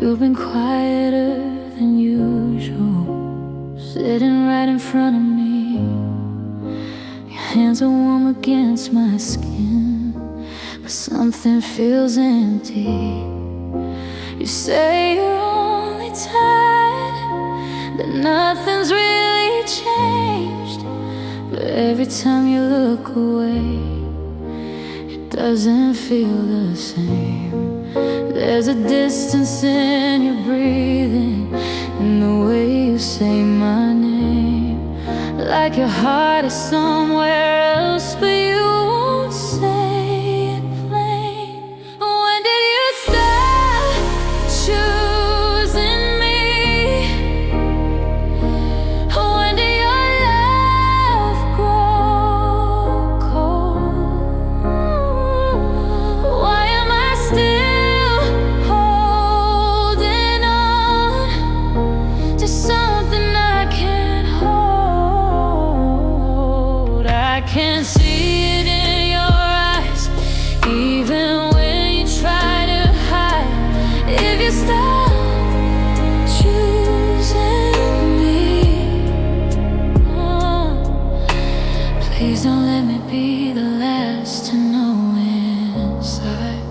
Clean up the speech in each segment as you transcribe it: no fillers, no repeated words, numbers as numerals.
You've been quieter than usual, sitting right in front of me. Your hands are warm against my skin, but something feels empty. You say you're only tired, that nothing's really changed, but every time you look away, it doesn't feel the same. There's a distance in your breathing, in the way you say my name, like your heart is somewhere else, but you won't say it plain. When did you stop choosing me? When did your love grow cold? Why am I still holding on to something I can't hold? I can't see it in your eyes, even when you try to hide. If you stop choosing me, please don't let me be the last to know inside.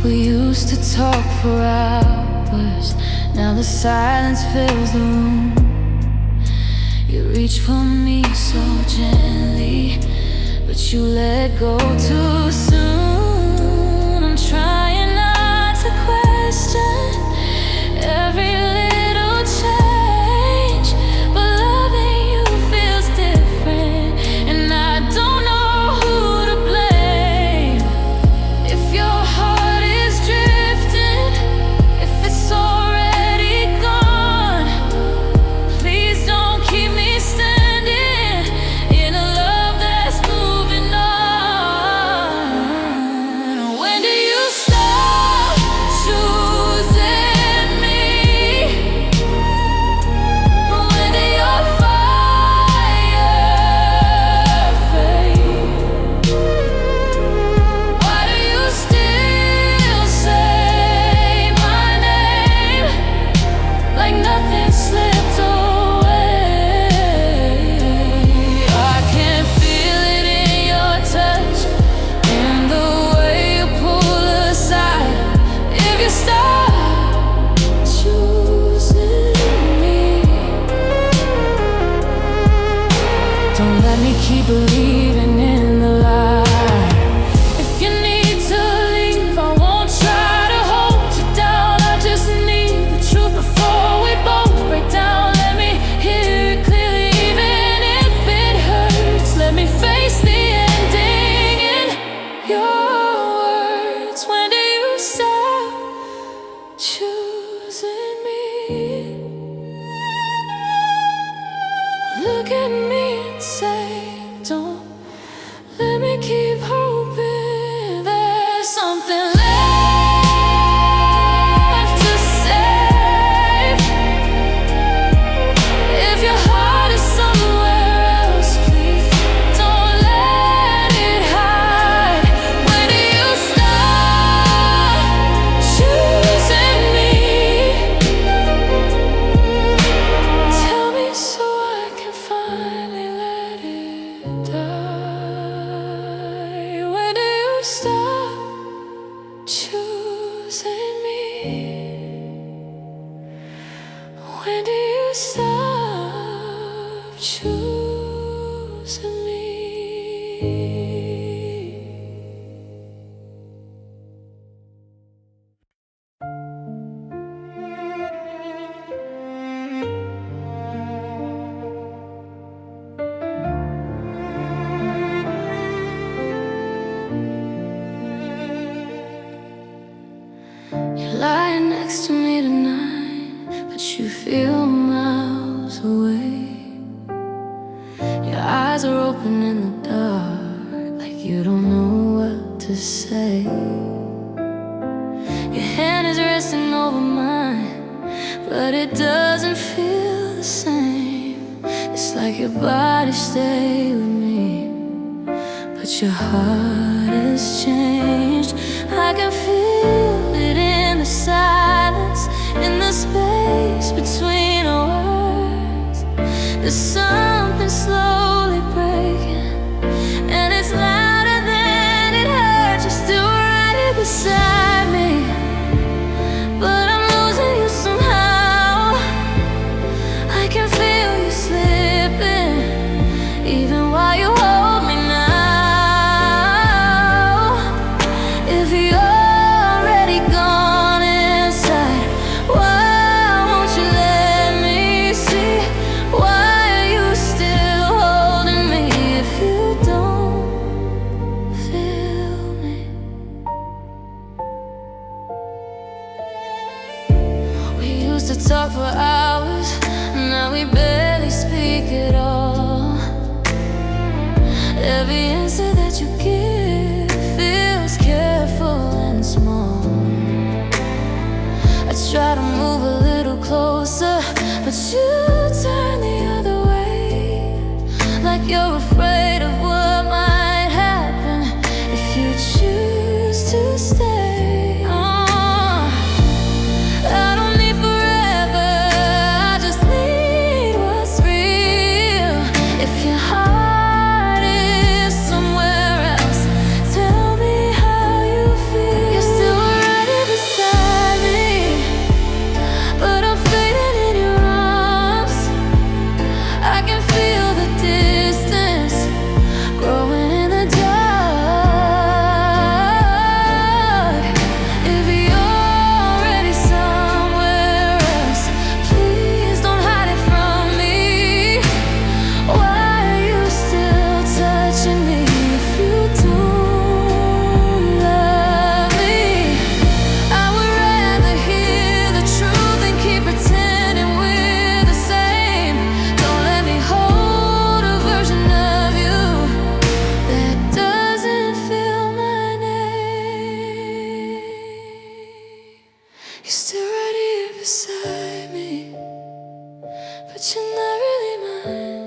We used to talk for hours, now the silence fills the room. You reach for me so gently, but you let go too soon. I'm trying not to question every little change, but loving you feels different, and I don't know who to blame. If your heart is drifting, if it's already gone, please don't keep me standing in a love that's moving on. When do you stop choosing me? When did your fire fade? Why do you still say my name like nothing slipped away? I can feel it in your touch, in the way you pull aside. If you stop choosing me, don't let me keep believing in the lie. If you need to leave, I won't try to hold you down. I just need the truth before we both break down. Let me hear it clearly, even if it hurts. Let me face the ending in your words. When do you stop choosing me? Look at me and say, don't let me keep hoping there's something left to save. If your heart is somewhere else, please don't let it hide. When do you stop choosing me? Tell me so I can finally let it die. When do you stop choosing me? When do you stop choosing me? You're lying next to me tonight, but you feel miles away. Your eyes are open in the dark, like you don't know what to say. Your hand is resting over mine, but it doesn't feel the same. It's like your body stayed with me, but your heart has changed. I used to talk for hours, now we barely speak at all. Every answer that you give feels careful and small. I try to move a little closer, but you turn the other way, like you're afraid of what might happen if you choose to stay. I don't need forever, I just need what's real. If your heart is somewhere else, tell me how you feel. You're still right here beside me, but I'm fading in your arms. I can feel the distance growing in the dark. If you're already somewhere else, please don't hide it from me. Why are you still touching me if you don't love me? I would rather hear the truth than keep pretending we're the same. Don't let me hold a version of you that doesn't feel my name. You're still right here beside me, but you're not really mine.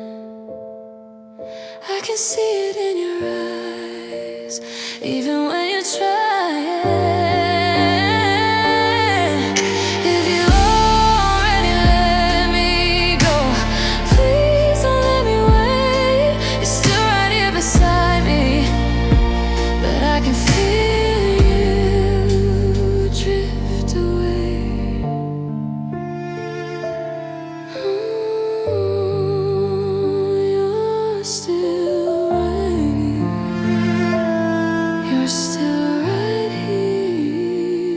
I can see it in your eyes, even when you're trying. If you already let me go, please don't let me wait. You're still right here beside me, but I can feel you drift away. You're still right here. You're still right here,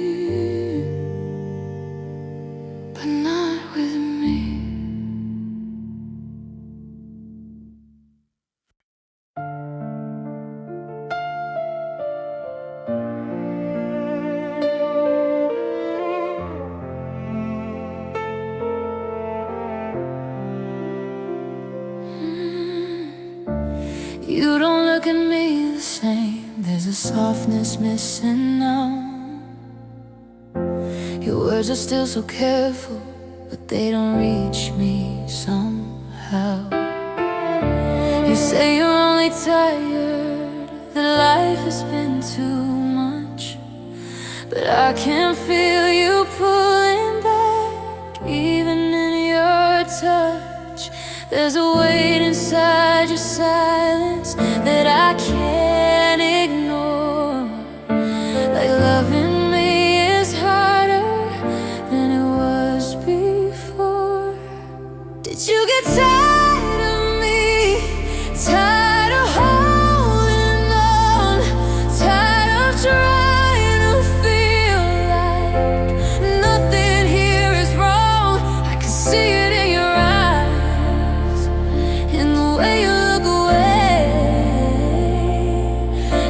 but not with me. You don't look at me the same. There's a softness missing now. Your words are still so careful, but they don't reach me somehow. You say you're only tired, that life has been too much, but I can feel you pulling back, even in your touch. There's a weight inside your silence that I can't ignore. Like loving me is harder than it was before. Did you get tired of me? Tired of holding on? Tired of trying to feel like nothing here is wrong? I can see it in your eyes, in the way you look away.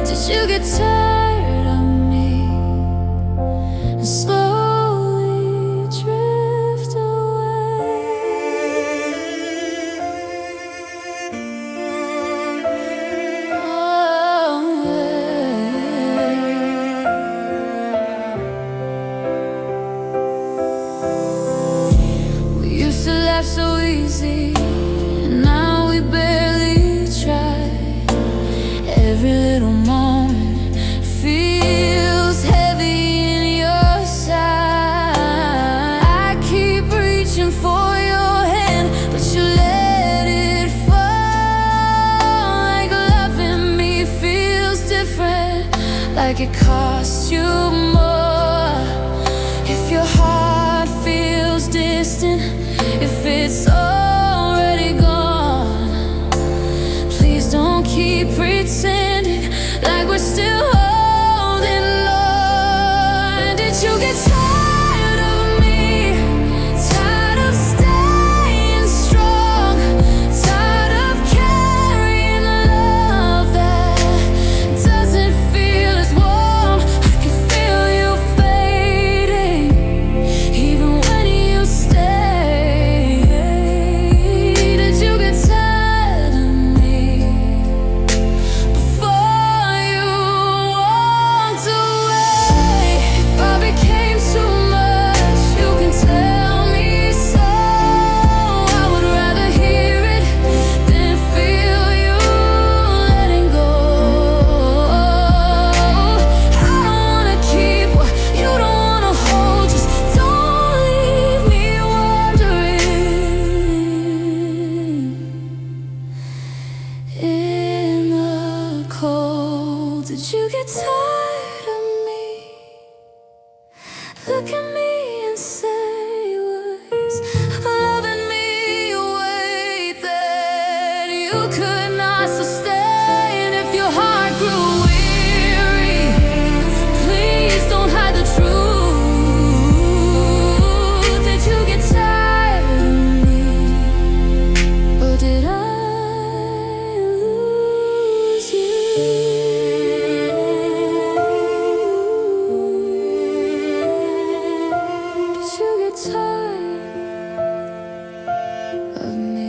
Did you get tired of me and slowly drift away? We used to laugh so easy, and now we barely try. Every little moment feels heavy in your side. I keep reaching for your hand, but you let it fall. Like loving me feels different, like it costs you more. If your heart feels distant, if it's already gone, please don't keep pretending like we're still holding on. Did you get tired of me? Tired of staying strong? Tired of carrying love that doesn't feel as warm? I can feel you fading, even when you stay. look at me and say words, loving me a way that you could not sustain. If your heart grew weary, please don't hide the truth. Did you get tired of me, or did I lose you? Did you get tired of me?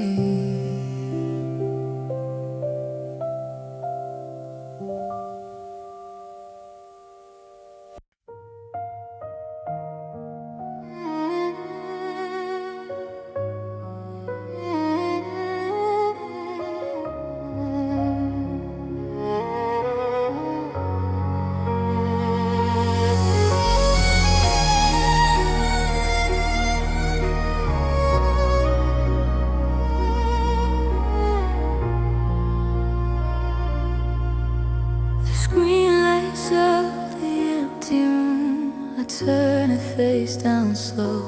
The screen lights up the empty room. I turn it face down slow.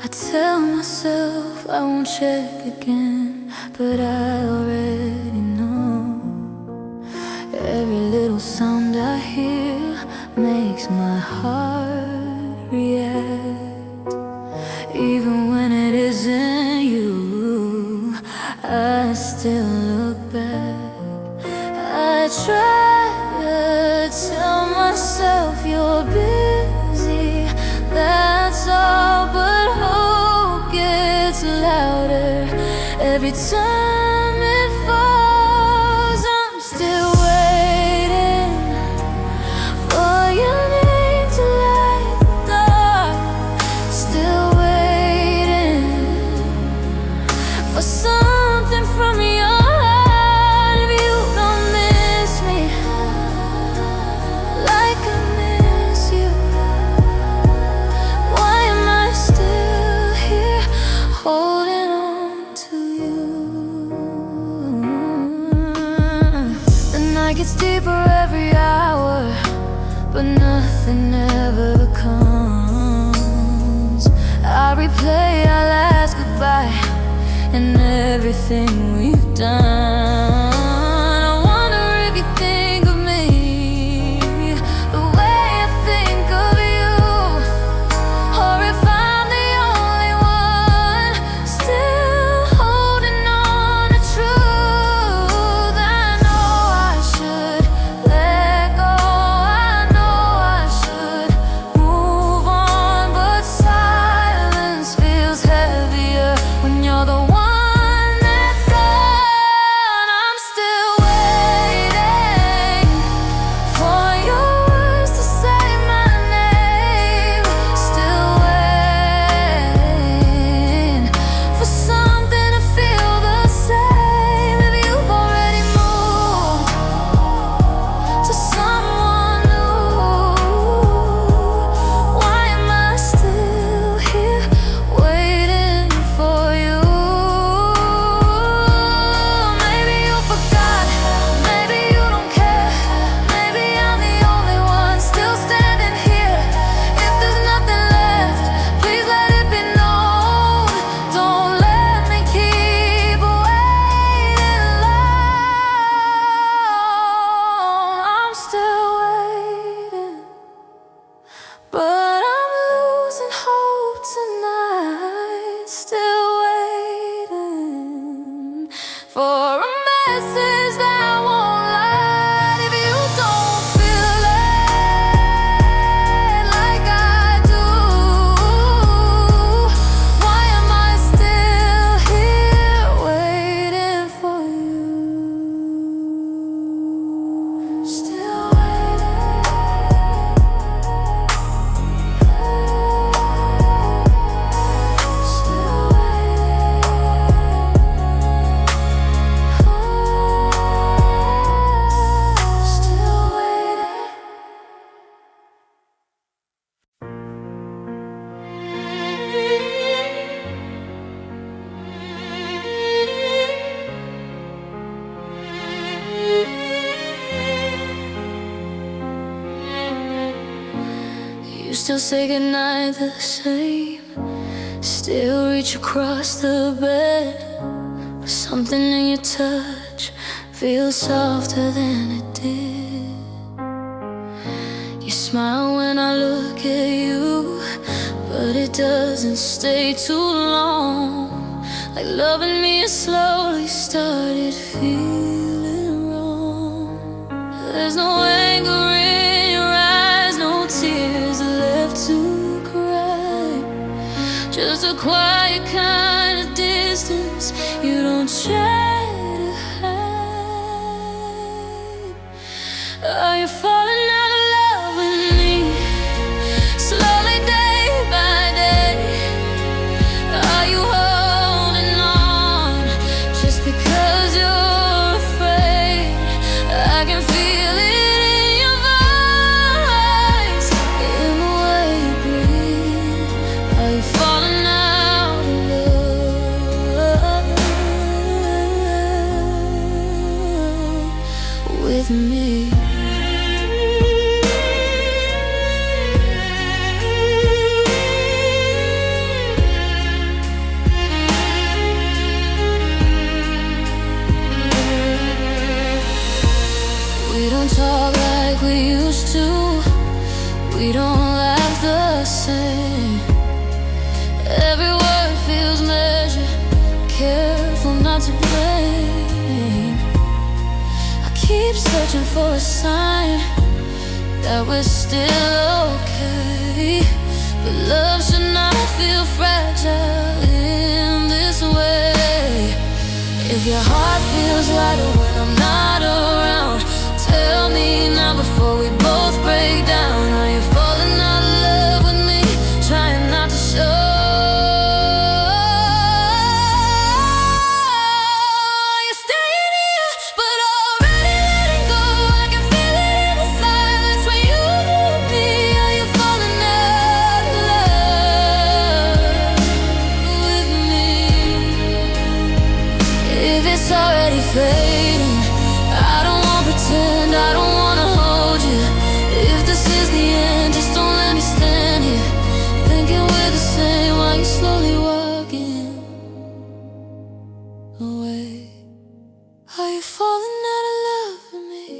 I tell myself I won't check again, but I already know. Every little sound I hear makes my heart react. Even when it isn't you, I still look back. I try to tell myself you're busy, that's all, but hope gets louder every time it falls. I'm still waiting for your name to light the dark, still waiting for something from your heart. If you don't miss me like I miss you, why am I still here holding on to you? The night gets deeper every hour, but nothing ever comes. I replay our last goodbye and everything we've done. I wonder if you think of me the way I think of you, or if I'm the only one still holding on to truth. I know I should let go, I know I should move on, but silence feels heavier when you're the one that's gone. You still say goodnight the same, still reach across the bed, but something in your touch feels softer than it did. You smile when I look at you, but it doesn't stay too long. Like loving me has slowly started feeling wrong. There's no anger in your eyes, no tears left to cry, just a quiet kind of distance you don't try to hide. Are you falling out of love with me? Slowly day by day. Are you holding on just because you're afraid? I can feel it in your voice, in the way you breathe. Are you falling out of love with me? We don't talk like we used to, we don't laugh the same. Every word feels measured, careful not to blame. I keep searching for a sign that we're still okay, but love should not feel fragile in this way. If your heart feels lighter when I'm not around, tell me now before we both break down. Are you falling out of love with me? Trying not to show. You're staying here, but already letting go. I can feel it in the silence when you need me. Are you falling out of love with me? If it's already fading, I don't wanna pretend, I don't wanna hold you. If this is the end, just don't let me stand here thinking we're the same while you're slowly walking away. Are you falling out of love with me?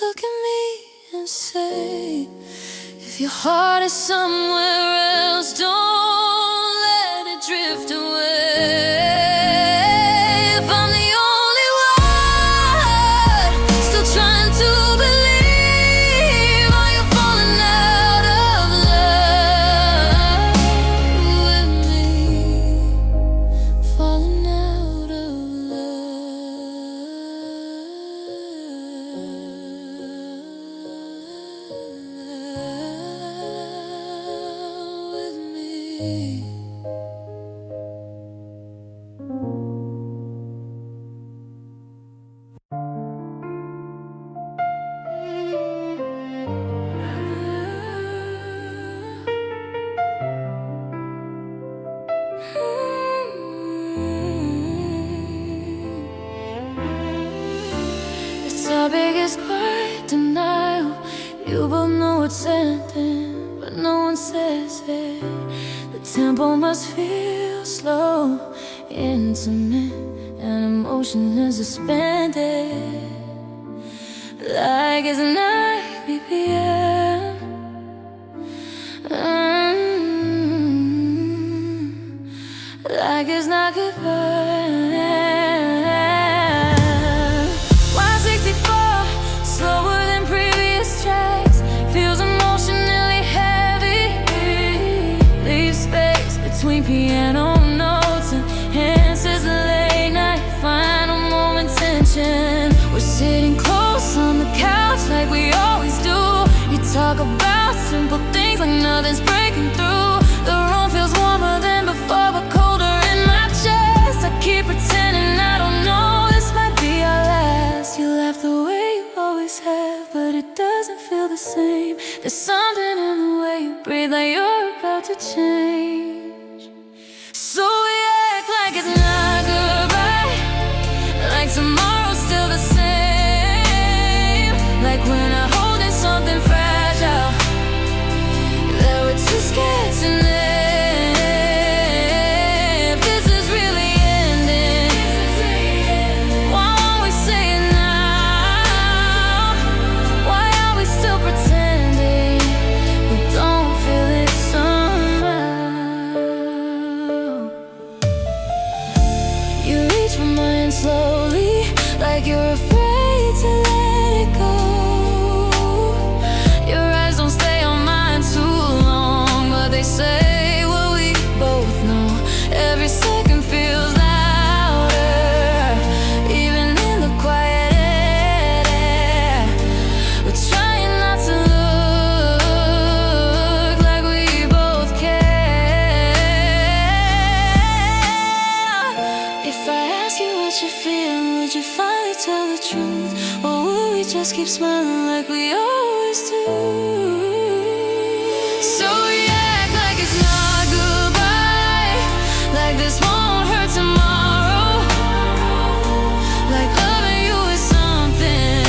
Look at me and say, if your heart is somewhere else, don't let it drift away. If I'm the only one still trying to believe, are you falling out of love with me? Falling out of love with me. It's our biggest quiet denial. You both know it's ending, but no one says it. The tempo must feel slow, intimate, and emotion is suspended. Like it's 9 BPM. Like it's not goodbye. 164, slower than previous tracks. Feels emotionally heavy. Leave space between piano notes and enhances the late night final moment tension. We're sitting close on the couch like we always do. You talk about simple things like nothing's breaking through. The room feels warmer than before, but colder in my chest. I keep pretending I don't know, this might be our last. You laugh the way you always have, but it doesn't feel the same. There's something in the way you breathe, like you're about to change. So we act like it's not goodbye, like tomorrow's still the same. Like when I hold in something fragile, just keep smiling like we always do. So we act like it's not goodbye, like this won't hurt tomorrow, like loving you is something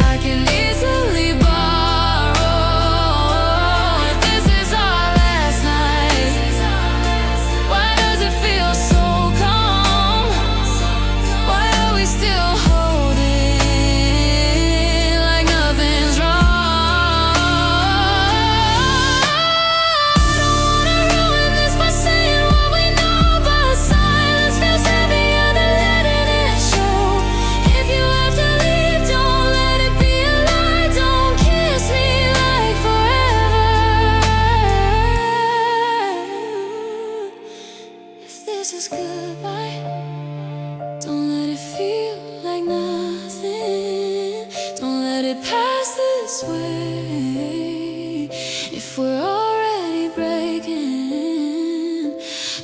I can easily borrow. If this is our last night, why does it feel so calm? Why are we still holding like nothing's wrong? I don't wanna ruin this by saying what we know, but silence feels heavier than letting it show. If you have to leave, don't let it be a lie. Don't kiss me like forever. If this is goodbye, don't let it feel like nothing. Don't let it pass this way. If we're already breaking,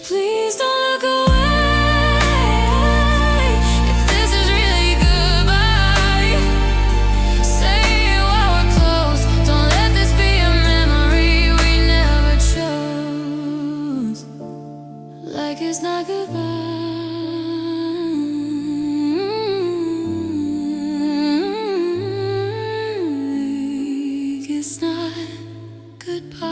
please don't look away. If this is really goodbye, say it while we're close. Don't let this be a memory we never chose, like it's not goodbye. Like it's not goodbye.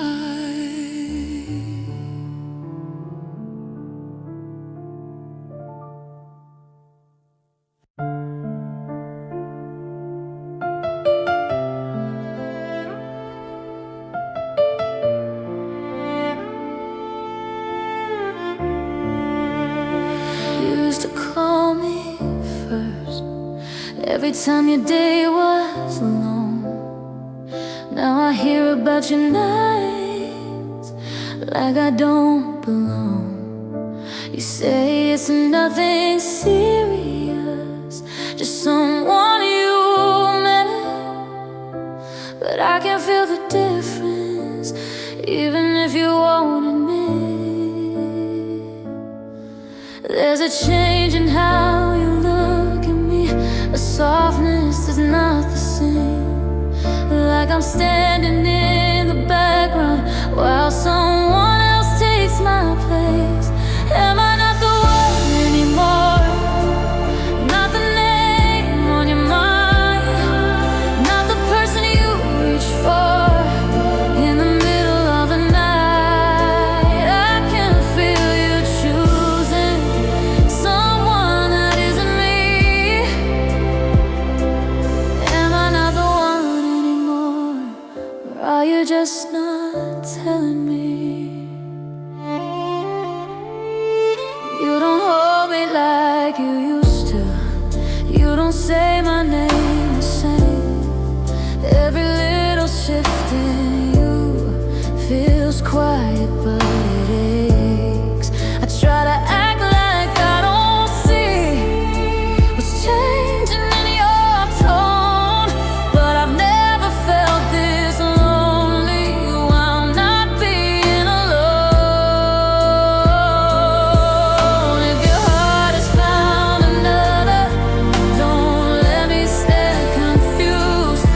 You used to call me first every time your day was long. Now I hear about your nights like I don't belong. You say it's nothing serious, just someone you met, but I can feel the difference, even if you won't admit. There's a change in how you look at me, a softness that's not the same. Like I'm standing in the background while someone else takes my place. Am I not the one anymore? Not the name on your mind, not the person you reach for in the middle of the night. I can feel you choosing someone that isn't me. Am I not the one anymore? Or are you just not telling me? You don't hold me like you used to. You don't say my name the same. Every little shift in you feels quiet, but it aches. I try to act like I don't see what's changing in your tone, but I've never felt this lonely while not being alone. If your heart has found another, don't let me stay confused.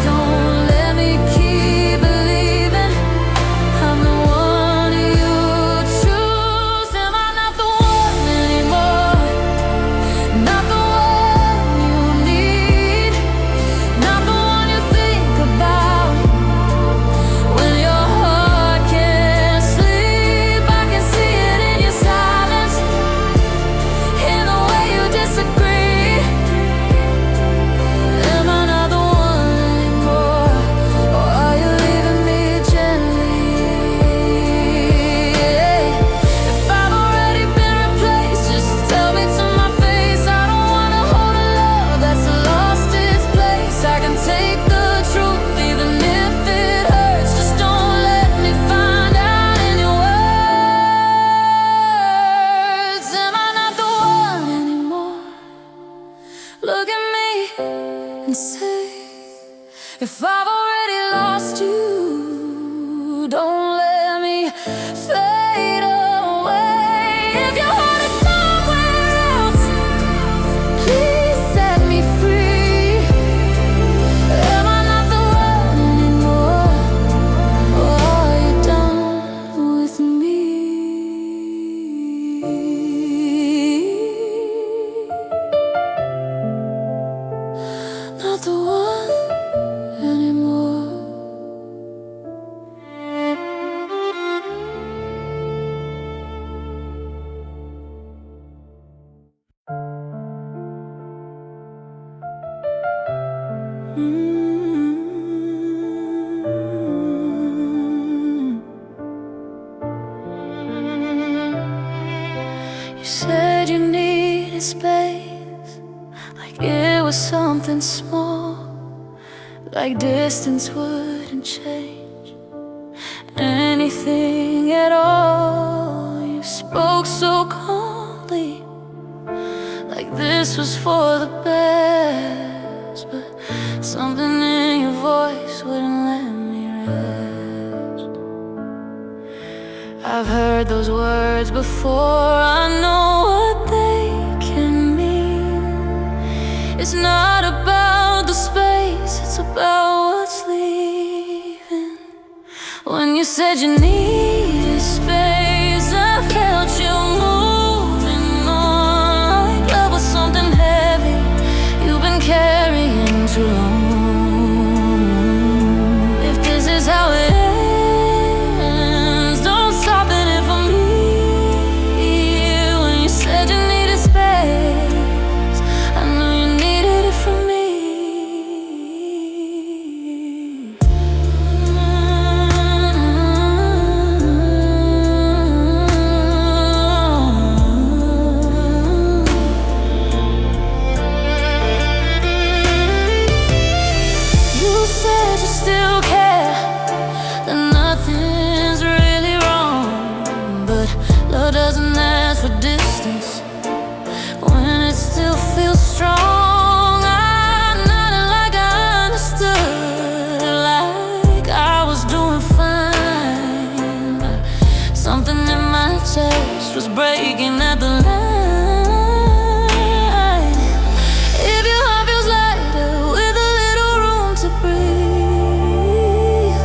Don't let me keep believing I'm the one you choose. Am I not the one anymore? Not the one you need, not the one you think about when your heart can't sleep. I can see it in your silence, in the way you disagree. Am I not the one anymore? Or are you leaving me gently? If I've already been replaced, just tell me to my face. I don't wanna hold a love that's lost its place. I can take the truth even if it hurts. Just don't let me find out in your words. Am I not the one anymore? Look at me and say, if I've already lost you, don't let me fade away. If your heart is somewhere else, please set me free. something small, like distance wouldn't change anything at all. You spoke so calmly, like this was for the best, but something in your voice wouldn't let me rest. I've heard those words before, I know what they can mean. It's not about the space, it's about what's leaving. When you said you needed space, I felt you moving on, like love was something heavy you've been carrying too long. If this is how it ends, don't soften it for me. When you said you needed space, I knew you needed it from me. You said you still care, that nothing's really wrong, but love doesn't ask for distance when it still feels strong. I nodded like I understood, like I was doing fine, but something in my chest was breaking at the line. If your heart feels lighter with a little room to breathe,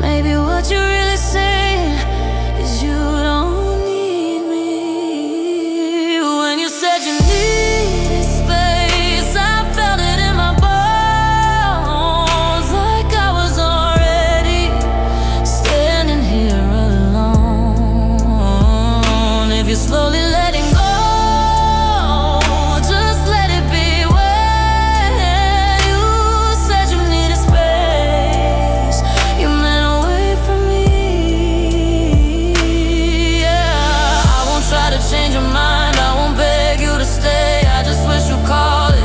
maybe what you're really saying is you don't need me. When you said you needed space, I felt it in my bones, like I was already standing here alone. If you're slowly letting go, just let it be. When you said you needed space, you meant away from me. Yeah, I won't try to change your mind, I won't beg you to stay. I just wish you'd call it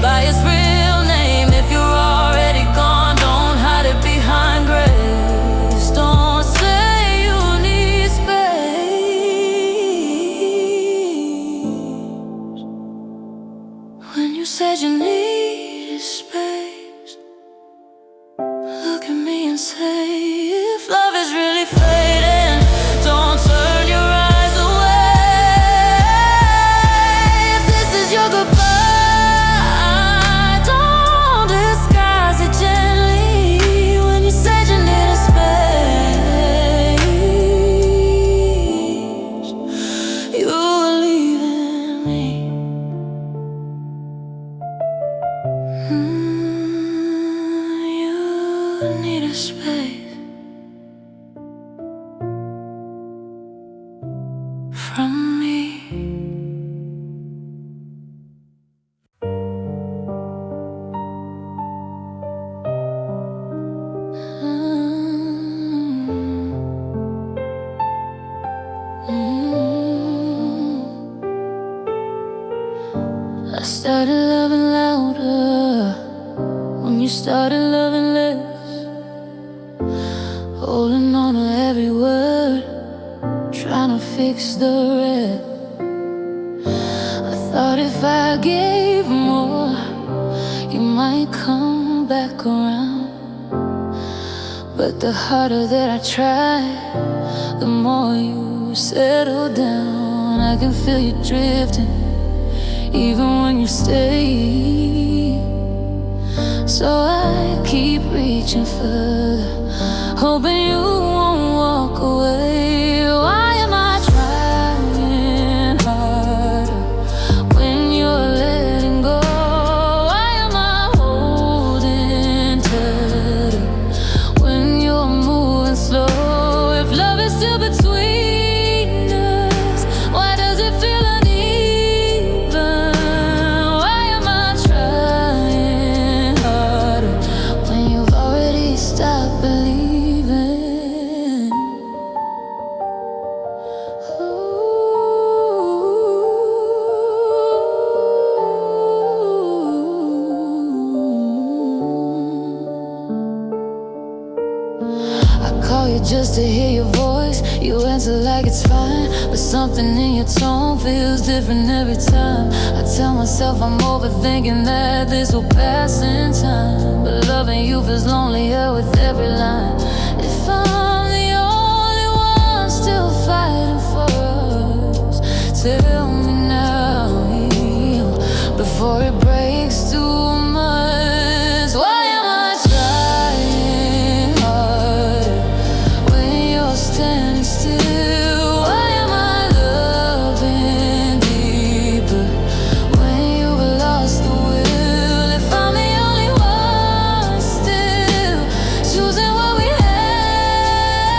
by its real name. If you're already gone, don't hide it behind grace. Don't say you need space. When you said you needed space, look at me and say, if love is really fading, don't turn your eyes away. If this is your goodbye, don't disguise it gently. When you said you needed space, you were leaving me. You needed space from me. I started loving louder when you started loving less, holding on to every word, trying to fix the rest. I thought if I gave more, you might come back around. But the harder that I try, the more you settle down. I can feel you drifting, even when you stay. So I keep reaching further, hoping you won't walk away. Why am I trying harder when you're letting go? Why am I holding tighter when you're moving slow? If love is still between us, why does it feel uneven? Why am I trying harder when you've already stopped believing? you just to hear your voice. You answer like it's fine, but something in your tone feels different every time. I tell myself I'm overthinking that this will pass in time, but loving you feels lonelier with every line. If I'm the only one still fighting for us, tell me now, before it breaks too much. Why am I trying harder when you're standing still? Why am I loving deeper when you've lost the will? If I'm the only one still choosing what we had,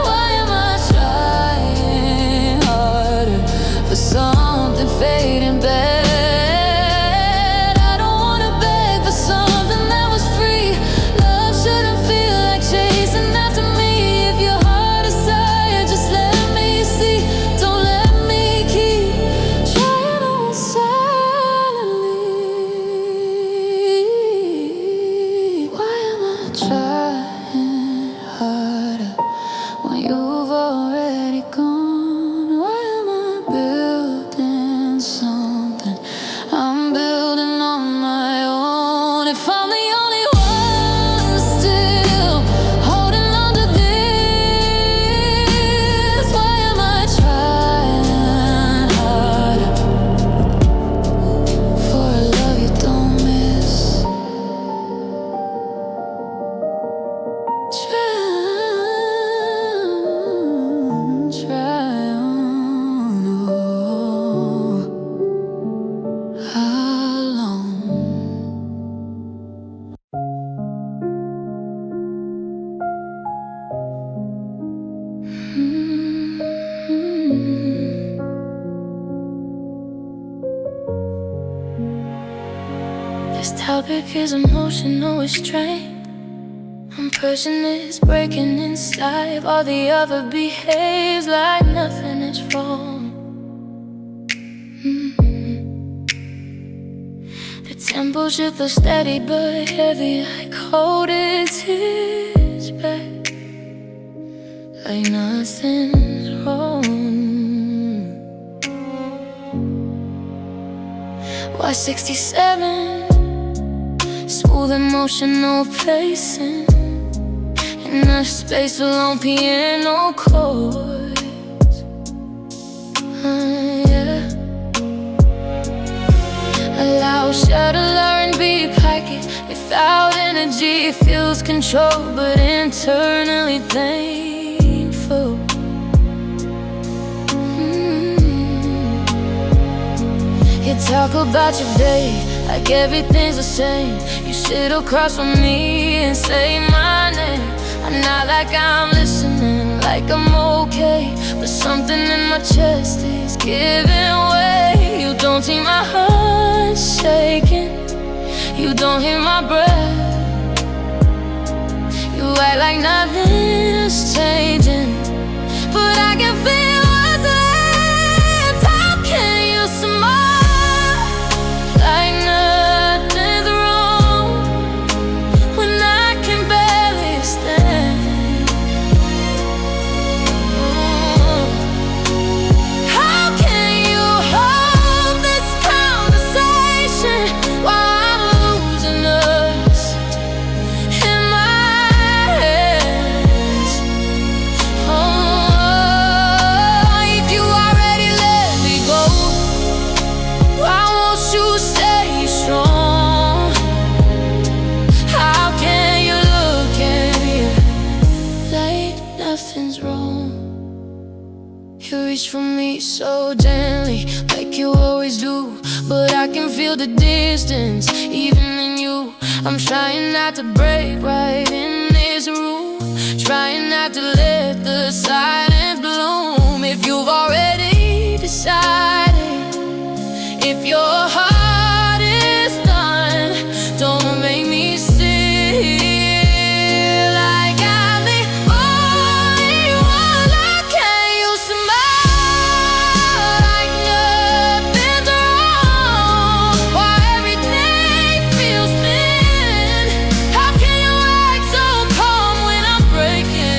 why am I trying harder for something fading back? Trying harder when you've already gone. Why am I building something I'm building on my own? If I'm the only one still holding on to this, why am I trying harder for a love you don't miss? Try on, alone. This topic is emotional restraint. One person is breaking inside while the other behaves like nothing is wrong. The tempo should feel steady but heavy, like holding tears back, like nothing's wrong. Why 67? Smooth emotional pacing in a space alone, piano chords. Yeah. Allow shuttle R&B packet without energy. It feels controlled but internally thankful. You talk about your day like everything's the same. You sit across from me and say my name. I'm not like I'm listening, like I'm okay, but something in my chest is giving way. You don't see my heart shaking, you don't hear my breath. You act like nothing's changing, but I can feel what's left. How can you smile like nothing's wrong when I can barely stand? How can you hold this conversation while I'm losing us in my hands? Oh, if you already let me go, why won't you stay strong? How can you look at me like nothing's wrong? You reach for me so gently, like you always do, but I can feel the distance, even in you. I'm trying not to break right in this room, trying not to let the silence bloom. If you've already decided, if your heart is done, don't make me sit like I'm the only one. How can you smile like nothing's wrong while everything feels thin? How can you act so calm when I'm breaking?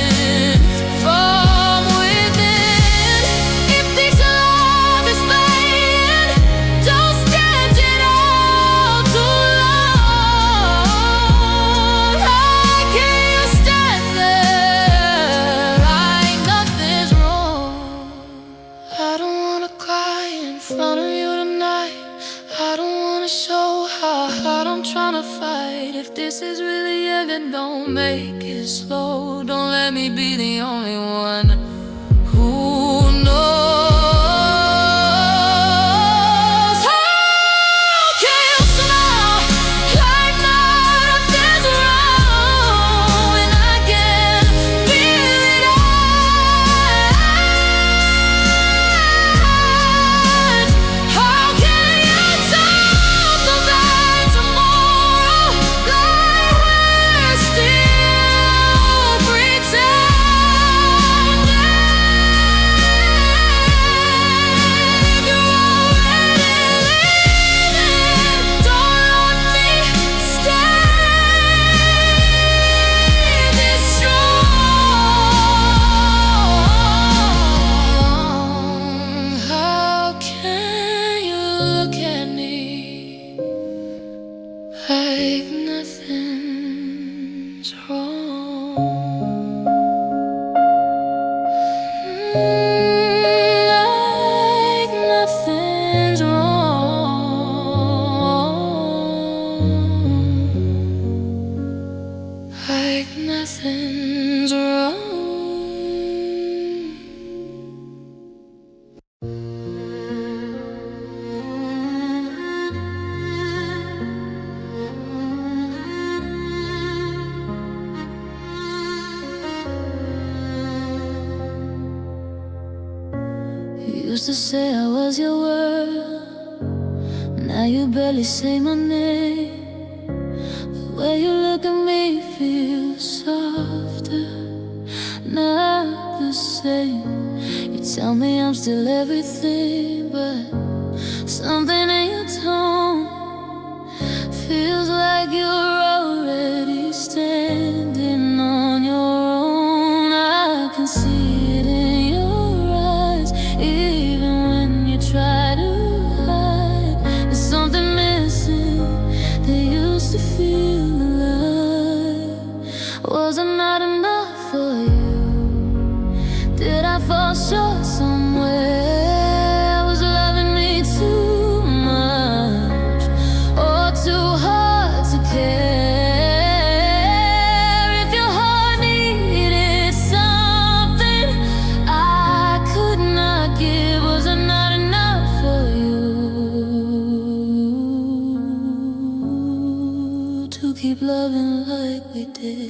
living, don't make it slow. Don't let me be the only one who knows. How can you smile like nothing's wrong when I can feel it all? How can you talk about tomorrow like we're still pretending? If you're already leaving, don't let me stay this strong. How can you look at me like nothing's wrong? Like nothing's wrong. Like nothing's wrong. You used to say I was your world. Now you barely say my name. The way you look at me feels softer, not the same. You tell me I'm still everything, but something in your tone feels like you're already standing on your own. I can see it in your eyes, even when you try to hide. There's something missing that used to feel alive. Was I not enough for you? Did I fall short somewhere? Was loving me too much or too hard to care? If your heart needed something I could not give, was I not enough for you to keep loving like we did?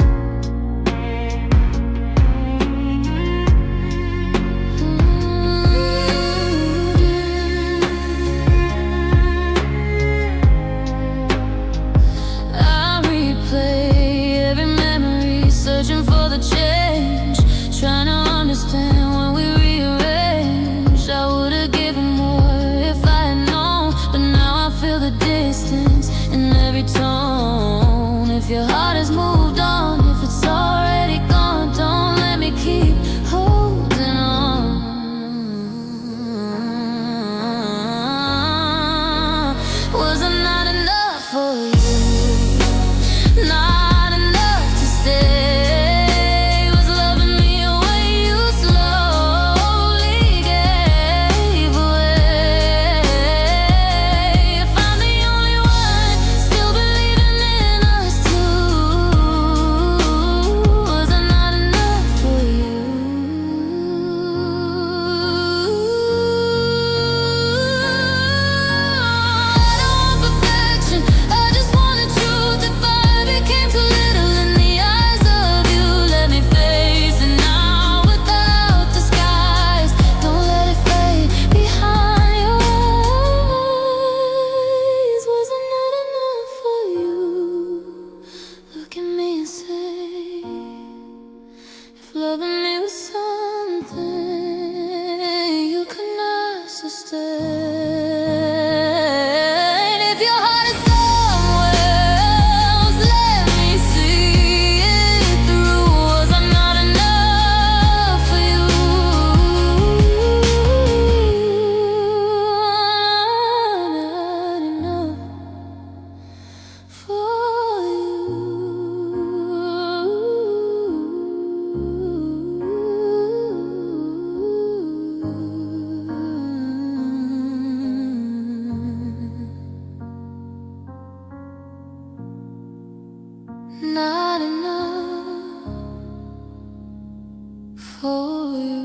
I replay every memory, searching for the change, trying to understand when we rearranged. I would've given more if I had known, but now I feel the distance in every tone. If your heart has moved on, if it's already gone, don't let me keep holding on. Was I not enough for you? Not enough to stay. Was loving me away, you slowly gave away. If I'm the only one still believing in us two, for you.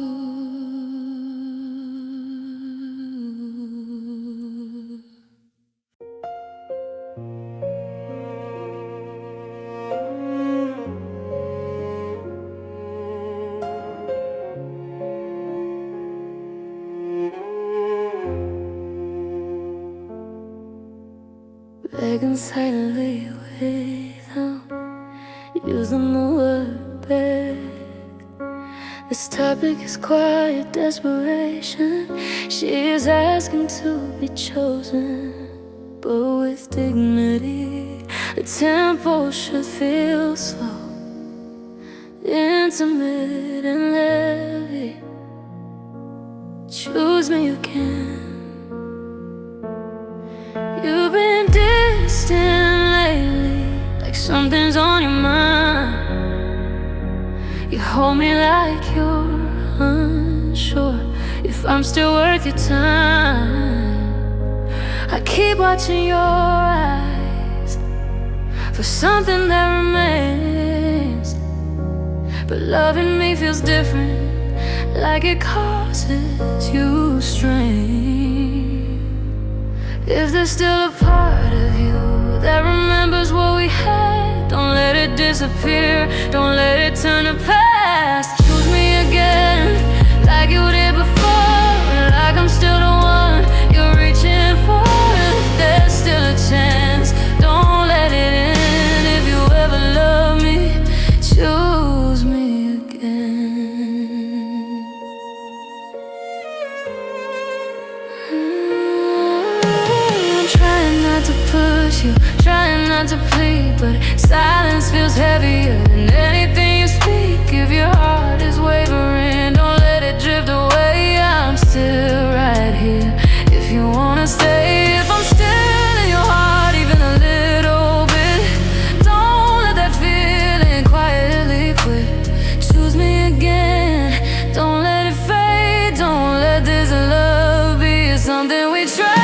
Begging silently without using the word beg. This topic is quiet desperation. She is asking to be chosen, but with dignity. The tempo should feel slow, intimate and heavy. Choose me again. You've been distant lately, like something's on your mind. You hold me like you're unsure if I'm still worth your time. I keep watching your eyes for something that remains, but loving me feels different, like it causes you strain. If there's still a part of you that remembers what we had, don't let it disappear, don't let it turn to past. Choose me again, like you did before, like I'm still the one you're reaching for. If there's still a chance, don't let it end. If you ever love me, choose me again. To push you, trying not to plead, but silence feels heavier than anything you speak. If your heart is wavering, don't let it drift away. I'm still right here if you wanna stay. If I'm still in your heart even a little bit, don't let that feeling quietly quit. Choose me again, don't let it fade, don't let this love be something we try.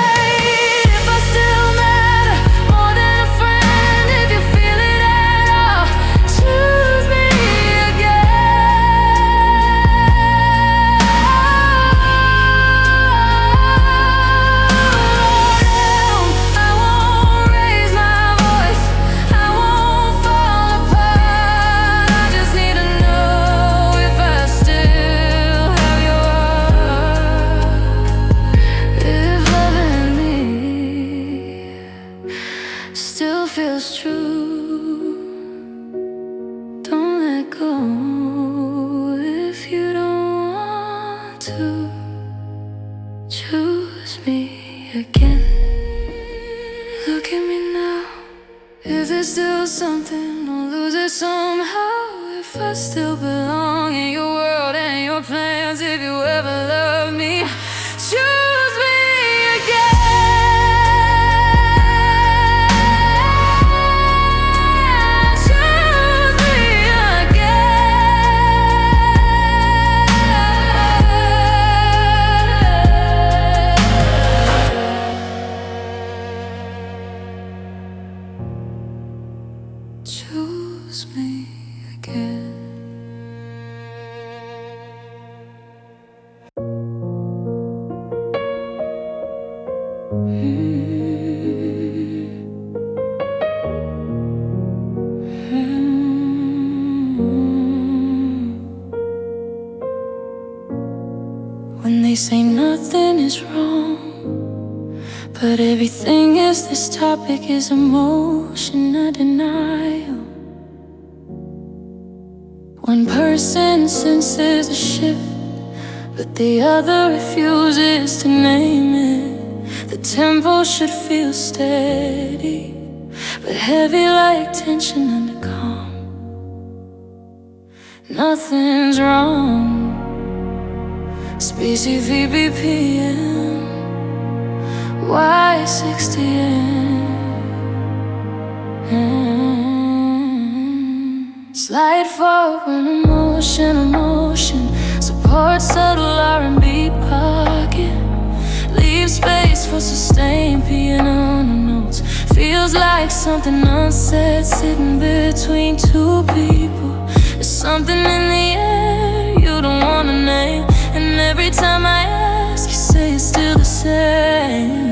Still feels true, don't let go if you don't want to. Choose me again. Look at me now. If there's still something, don't lose it somehow. If I still belong in your world and your plans, if you ever love me, choose me again. Choose me again. When they say nothing is wrong, but everything is, this topic is emotion, not denial. One person senses a shift, but the other refuses to name it. The tempo should feel steady, but heavy like tension under calm. Nothing's wrong. Species VBPM, Y60M. Slide forward, emotion. Support subtle R&B pocket. Leave space for sustained piano notes. Feels like something unsaid, sitting between two people. There's something in the air you don't want time I ask, you say it's still the same.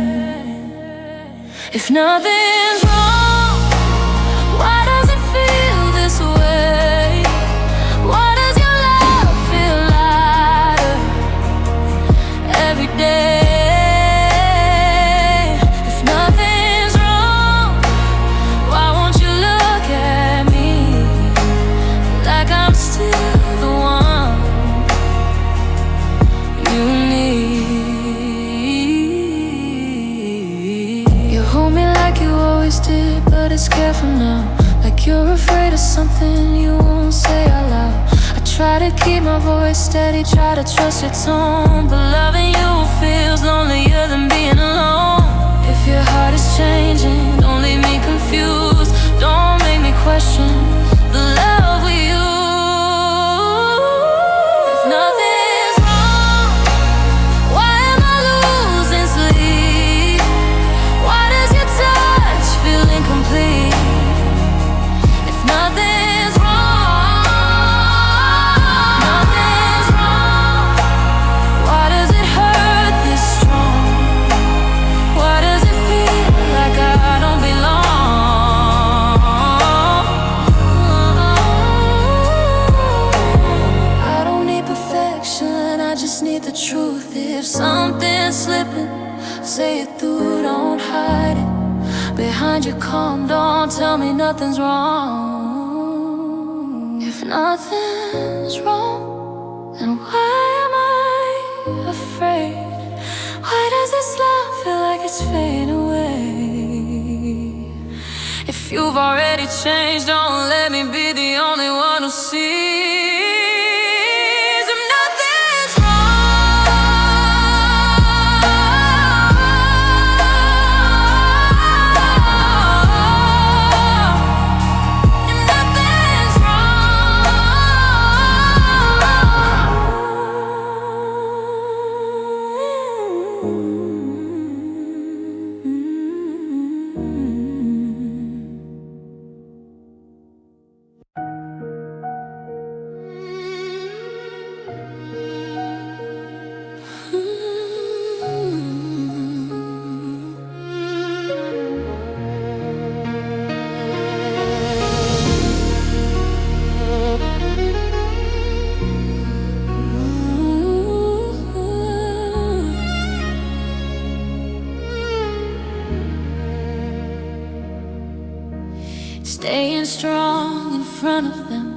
If nothing's wrong, why does it feel this way? Why does your love feel lighter every day? If nothing's wrong, why won't you look at me like I'm still the one you need? You hold me like you always did, but it's careful now. Like you're afraid of something you won't say out loud. I try to keep my voice steady, try to trust your tone, but loving you feels lonelier than being alone. If your heart is changing, don't leave me confused. Don't make me question the love we use. If nothing's wrong, why am I losing sleep? Why does your touch feel incomplete? If nothing's wrong, why does it hurt this strong? Why does it feel like I don't belong? I don't need perfection, I just need the truth. If something's slipping, say it through, don't hide it behind your calm. Don't tell me nothing's wrong. If nothing's wrong, then why am I afraid? Why does this love feel like it's fading away? If you've already changed, don't let me be the only one who sees. If nothing's wrong, if nothing's staying strong in front of them,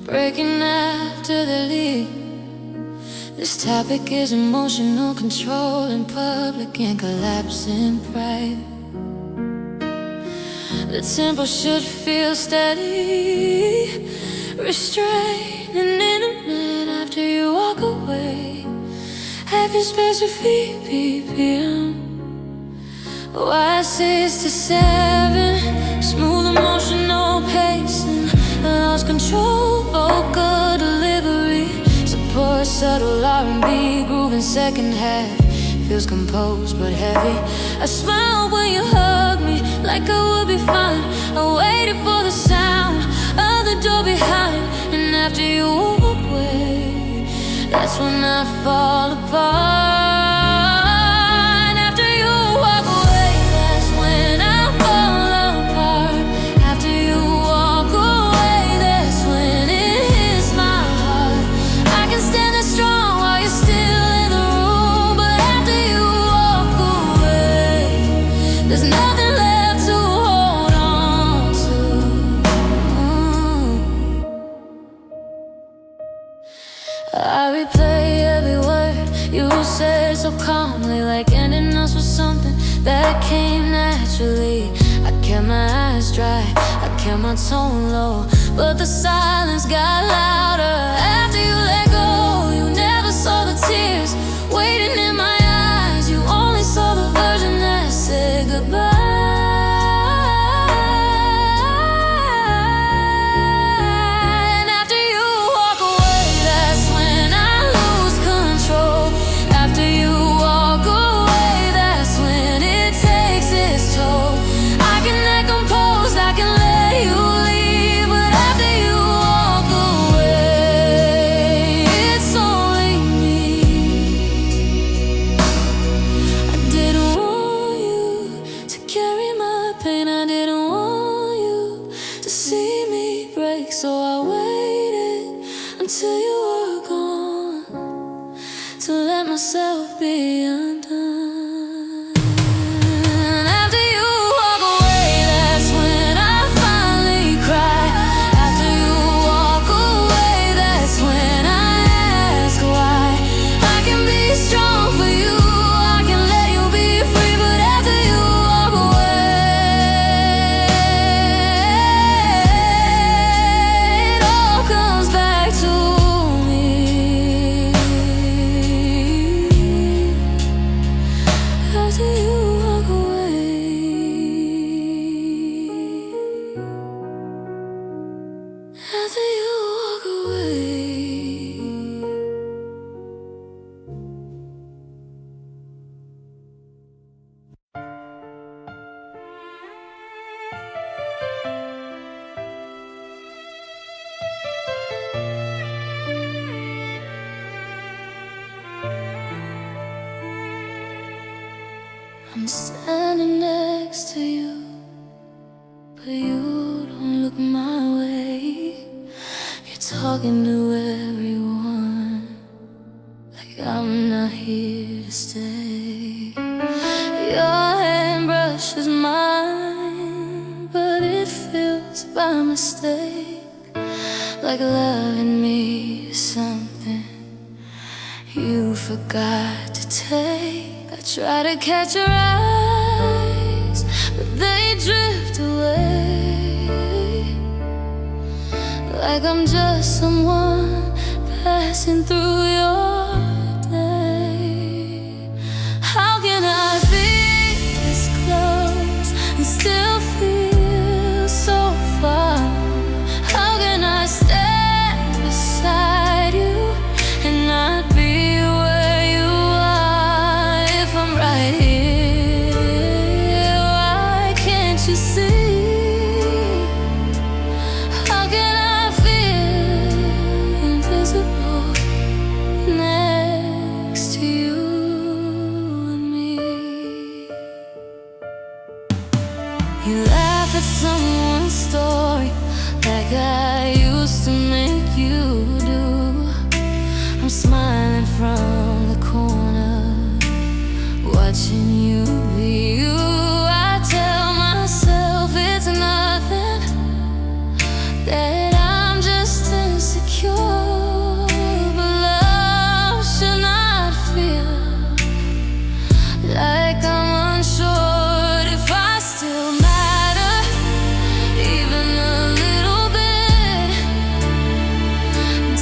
breaking after they leave. This topic is emotional control in public and collapse in private. The tempo should feel steady, restrained and intimate after you walk away. Have your space with BPM. Why 6 to 7, smooth emotional pacing, lost control, vocal delivery, support subtle R&B, groove in second half, feels composed but heavy. I smiled when you hugged me, like I would be fine. I waited for the sound of the door behind, and after you walk away, that's when I fall apart. I replay every word you said so calmly, like ending us with something that came naturally. I kept my eyes dry, I kept my tone low, but the silence got louder. After you let go, you never saw the tears waiting in my eyes. You only saw the version that said goodbye. I can let you leave, but after you walk away, break, so I waited until you were gone to let myself be undone. After you walk away, that's when I finally cry. After you walk away, that's when I ask why. I can be strong for you, I can let you be free, but after you walk away, it all comes back to me. After you walk away, after you walk away. I'm standing next to you, but you don't look my way. You're talking to everyone like I'm not here to stay. Your hand brushes mine, but it feels by mistake, like loving me is something you forgot to take. I try to catch your eyes, but they drift away, like I'm just someone passing through your day. How can I be this close and still feel so far? How can I stand beside you and not be where you are? If I'm right here, why can't you see? How can I feel invisible next to you and me? You laugh at someone's story like I used to make you do. I'm smiling from the corner, watching you be you. I tell myself it's nothing, that I'm just insecure, but love should not feel like I'm unsure if I still matter, even a little bit.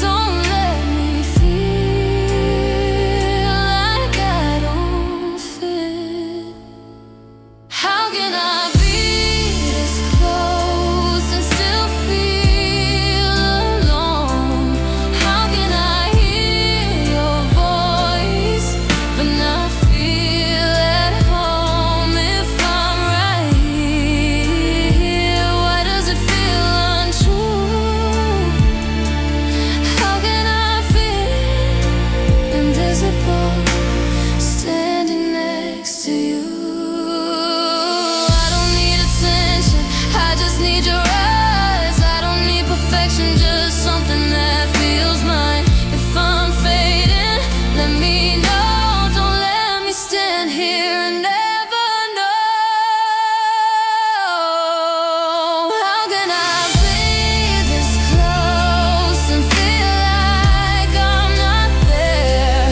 Don't let me feel like I don't fit. How can I be this close and still feel alone? How can I hear your voice but not feel at home if I'm right here? Why does it feel untrue? How can I feel invisible standing next to you? I don't need attention, I just need your eyes. I don't need perfection, just something that feels mine. If I'm fading, let me know. Don't let me stand here and never know. How can I be this close and feel like I'm not there?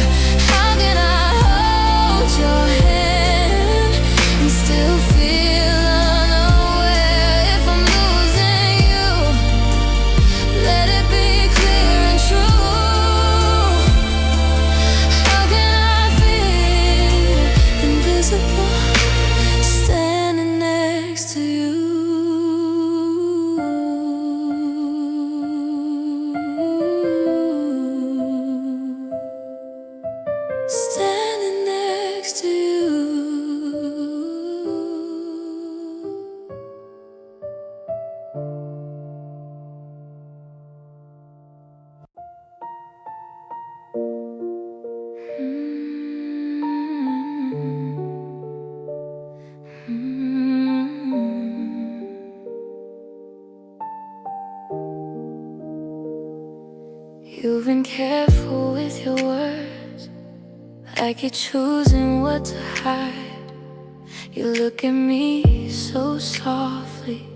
How can I hold your hand and still feel unaware? If I'm losing you, let it be clear You've been careful with your words, like you're choosing what to hide. You look at me so softly,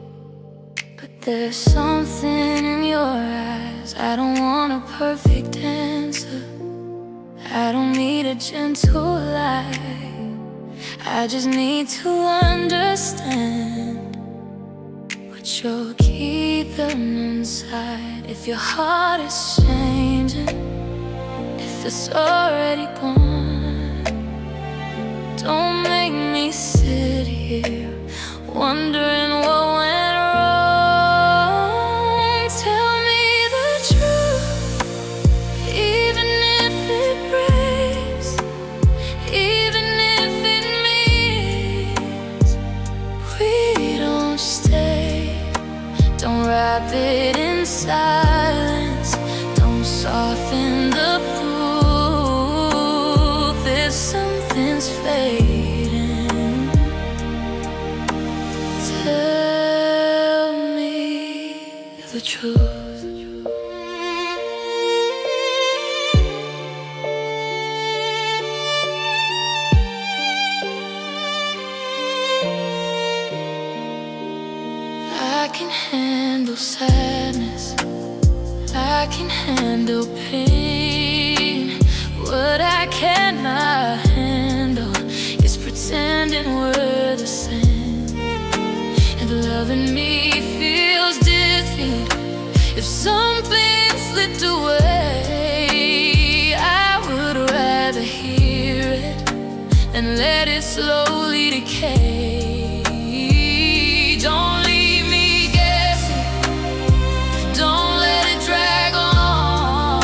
but there's something in your eyes. I don't want a perfect answer, I don't need a gentle lie. I just need to understand what you're keeping inside. If your heart is changing, if it's already gone, don't make me sit here wondering what went wrong. Tell me the truth, even if it breaks, even if it means we don't stay. Don't wrap it in silence, don't soften the proof. If something's fading, tell me the truth. I can handle sadness, I can handle pain. What I cannot handle is pretending we're the same. If loving me feels defeat, if something slipped away, I would rather hear it and let it slowly decay. Don't leave me guessing, don't let it drag on.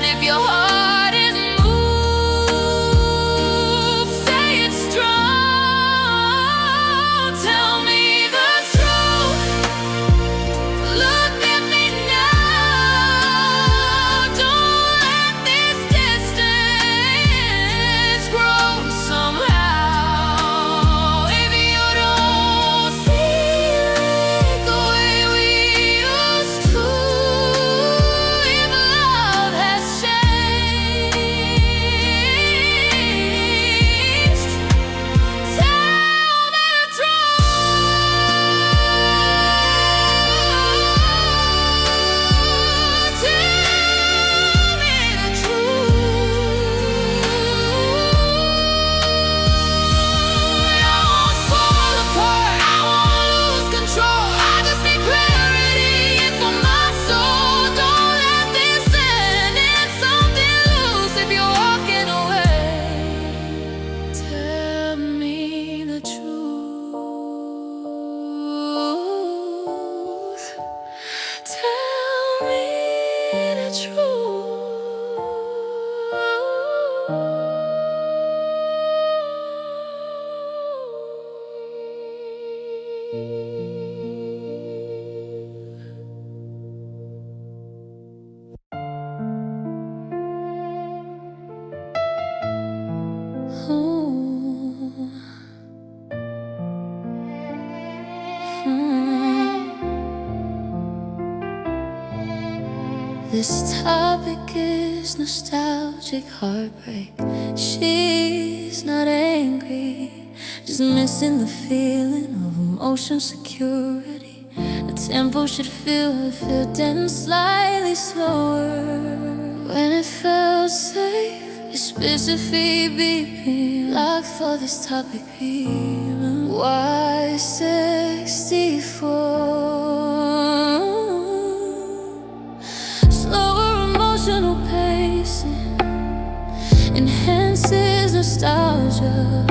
If your heart is moved, say it's strong. Tell me the truth, look at me now. Don't let this distance grow somehow. If you don't feel it the way we used to, if love has changed, tell me the truth. Tell me the truth. I won't fall apart, I won't lose control. I just need clarity for my soul. Don't let this end in something loose. If you're walking away, tell me the truth. Tell me the This topic is nostalgic heartbreak. She's not angry, just missing the feeling of emotion security. The tempo should feel dead and slightly slower. When it felt safe, it's specific beeping, locked for this topic even. Why 64? Slower emotional pacing enhances nostalgia.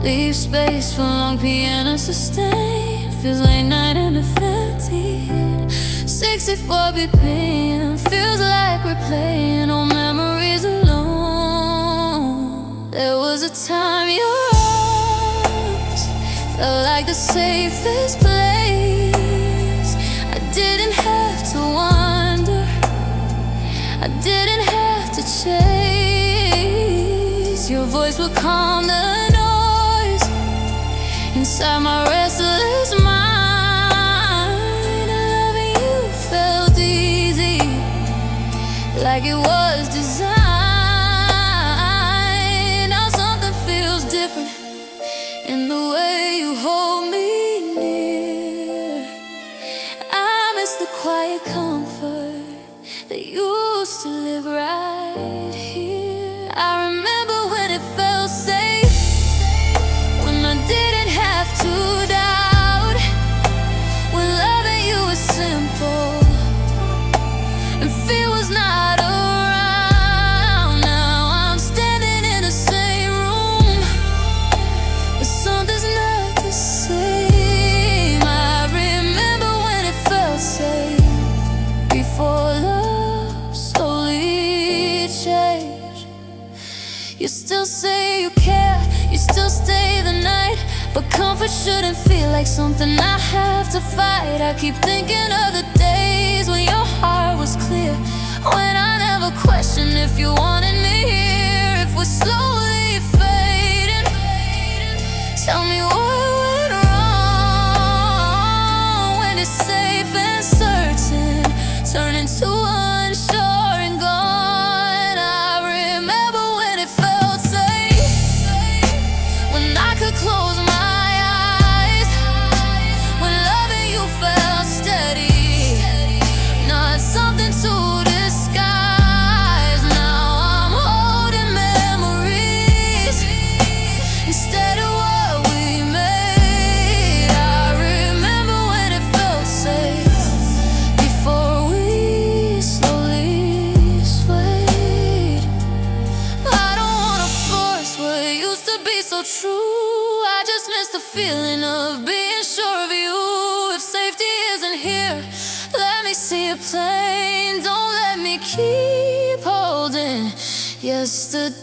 Leave space for long piano sustain. Feels late night and affected. 64 BPM feels like we're playing old memories alone. There was a time your arms felt like the safest place. I didn't have to wonder, I didn't have to chase. Your voice would calm the noise inside my restless mind. Loving you felt easy, like it was designed. Now something feels different in the way you hold me near. I miss the quiet comfort that used to live right here. I remember when it felt safe, when I didn't have to doubt, when loving you was simple and fear was not around. Now I'm standing in the same room, but something's not the same. I remember when it felt safe, before love slowly changed. You still say you care, you still stay the night, but comfort shouldn't feel like something I have to fight. I keep thinking of the days when your heart was clear, when I never questioned if you wanted me here. If we're slowly fading, tell me what went wrong, when it's safe and certain turning to unsure and gone. I remember when it felt safe, when I could close my eyes, when loving you felt steady, not something to disguise. Now I'm holding memories instead of what we made. I remember when it felt safe, before we slowly swayed. I don't wanna force what used to be so true. I just miss the feeling of being sure of you. If safety isn't here, let me see it plain. Don't let me keep holding yesterday.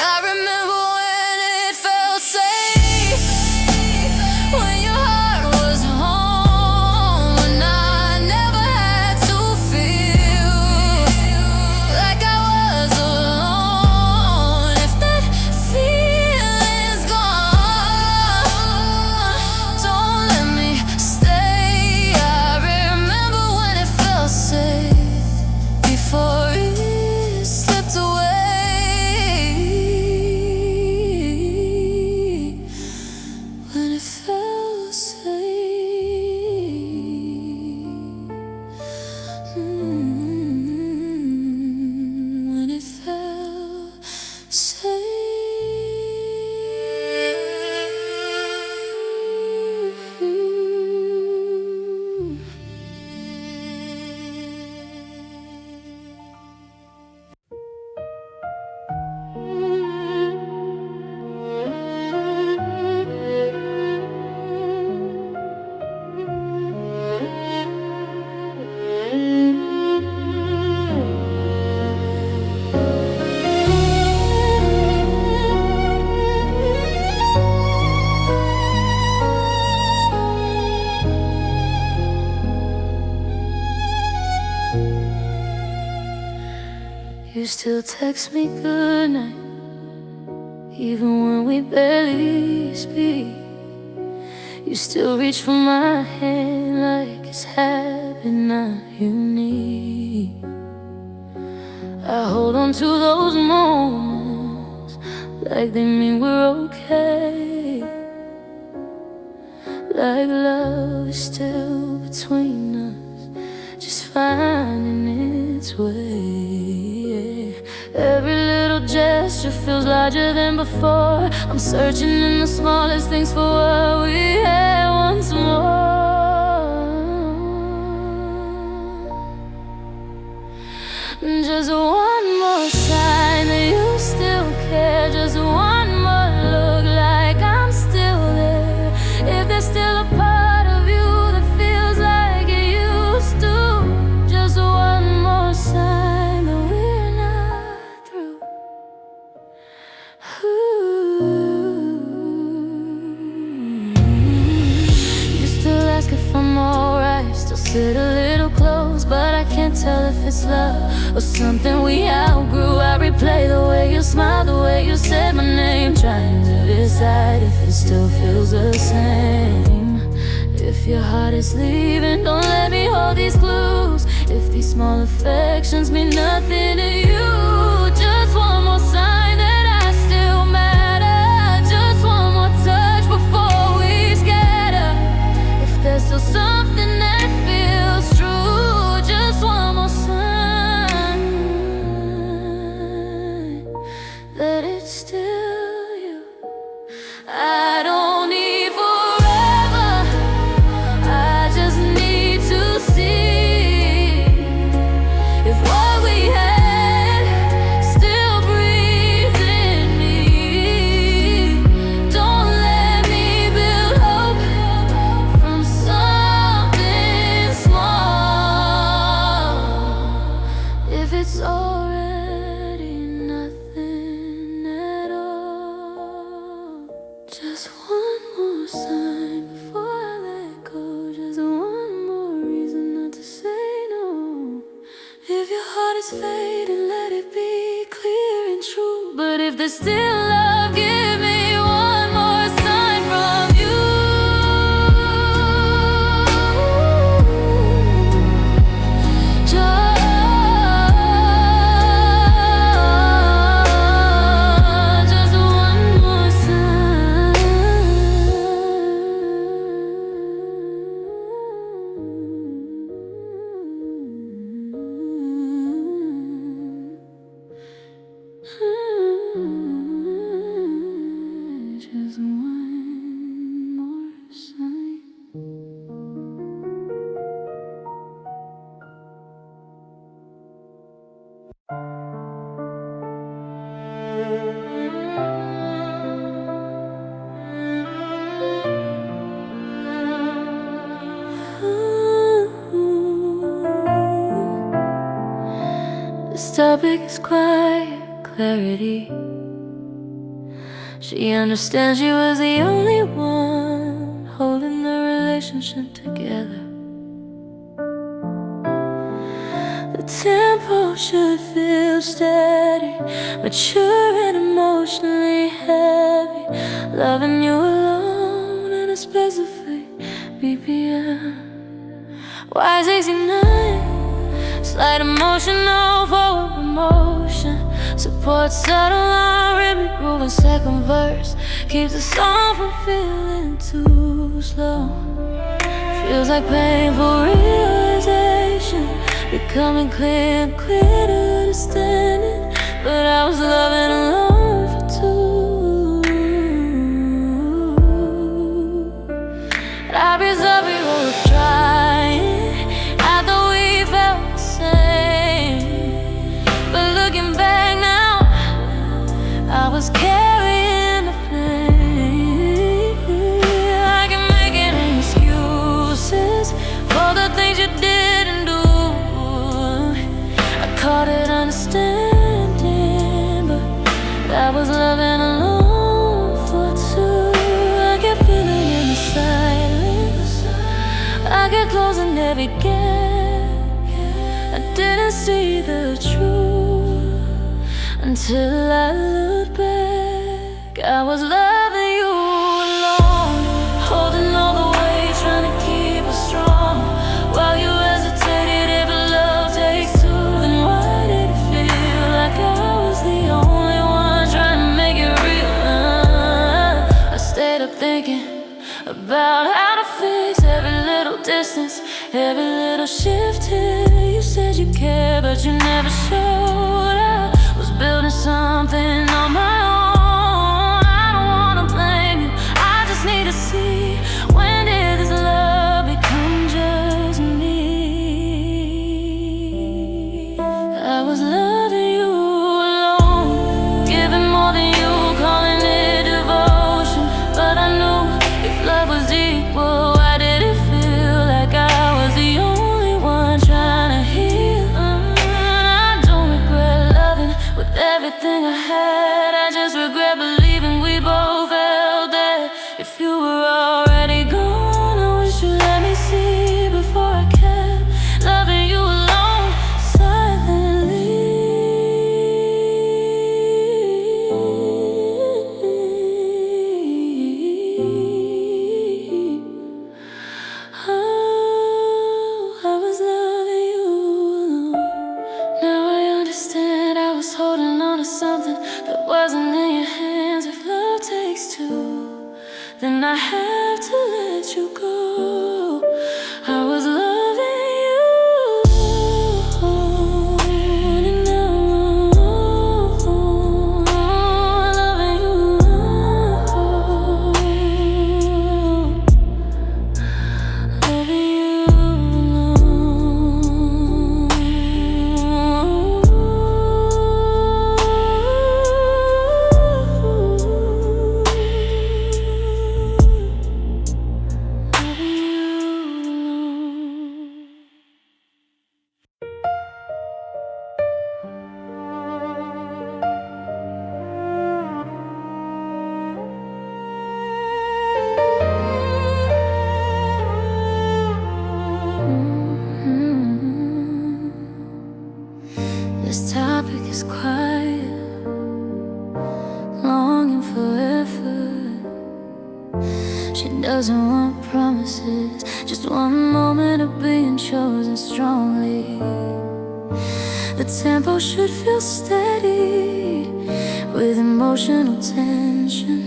I remember when it felt safe, when your heart was home, when I never had to feel like I was alone. If that feeling's gone, don't let me stay. I remember when it felt safe, before it slipped away. When it felt safe, when it felt safe. You still text me good night, even when we barely speak. You still reach for my hand like it's habit, not unique. I hold on to those moments like they mean we're okay, like love is still between us, just finding its way. Every little gesture feels larger than before. I'm searching in the smallest things for what we had once more. Just one more sign that you still care. Just one more look like I'm still there. If there's still a part of you that feels like it used to, just one more sign that we're not through. You still ask if I'm alright, still sit a little close, but I can't tell if it's love or something we outgrew. I replay the way you smiled, the way you said my name, trying to decide if it still feels the same. If If your heart is leaving, don't let me hold these clues. If these small affections mean nothing to you, just one more sign that I still matter. Just one more touch before we scatter. If there's still something that feels true, just one more sign that it's still you. I don't need forever, I just need to see if what we had still breathes in me. Don't let me build hope from something small if it's already nothing at all. Just one more sign before I let go. Just one more reason not to say no. If your heart is fading, let it be clear and true. But if there's still love, give me one more sign from you. Just one more sign. Just one more sign. This topic is quiet clarity. She understands she was the only one holding the relationship together. The tempo should feel steady, mature and emotionally heavy. Loving you alone in a space of 8 BPM. Why 69? Slight emotional forward emotion. Support subtle on rhythmic groove and second verse. Keeps the song from feeling too slow. Feels like painful realization, becoming clear and clear to understanding. But I was loving alone for two. And I'd be sorry we were trying. I thought we felt the same, but looking back now, I was carrying the flame. I can make any excuses for the things you didn't do. I caught it understanding, but I was loving alone for two. I kept feeling in the silence, I kept closing every gap. I didn't see the truth until I looked back. I was loving you alone, holding all the weight, trying to keep us strong. While you hesitated, if love takes two, then why did it feel like I was the only one trying to make it real? I stayed up thinking about how to fix every little distance, every little shift here. You said you cared, but you never showed. I was building something on my own. I don't wanna blame you, I just need to see, when did this love become just me? I was loving you alone, giving more than you, calling it devotion. But I knew if love was equal, why did it feel like I was the only one trying to heal? I don't regret loving with everything I had. I just regret believing we both felt that if you were already gone, wasn't want promises, just one moment of being chosen strongly. The tempo should feel steady, with emotional tension.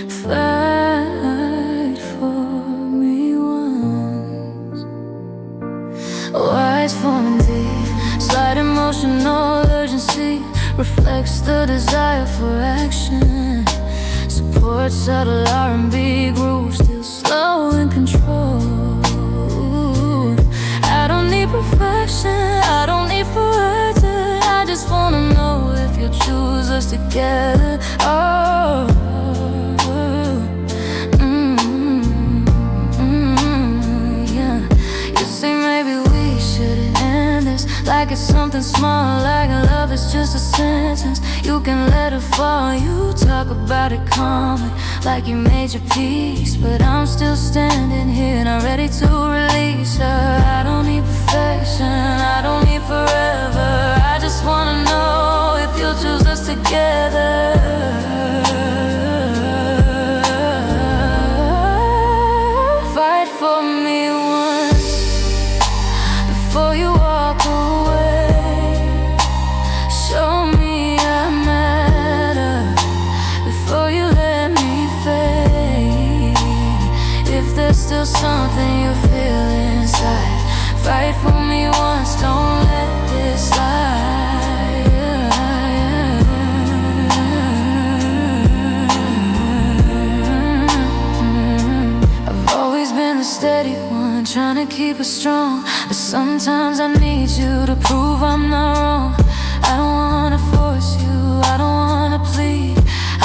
Fight for me once. Wide forming deep, slight emotional urgency reflects the desire for action. Support subtle R&B groove, still slow and controlled. I don't need perfection, I don't need forever. I just wanna know if you'll choose us together. Oh, yeah. You say maybe we should end this like it's something small, like love is just a sentence. You can let it fall, you talk about it calmly, like you made your peace. But I'm still standing here, not ready to release her. I don't need perfection, I don't need forever. I just wanna know if you'll choose us together. Fight for me once before you walk away. Show me I matter before you let me fade. If there's still something you feel inside, fight for me once, don't let this slide. I've always been the steady one, trying to keep it strong, but sometimes I need you to prove I'm not wrong. I don't wanna force you, I don't wanna plead.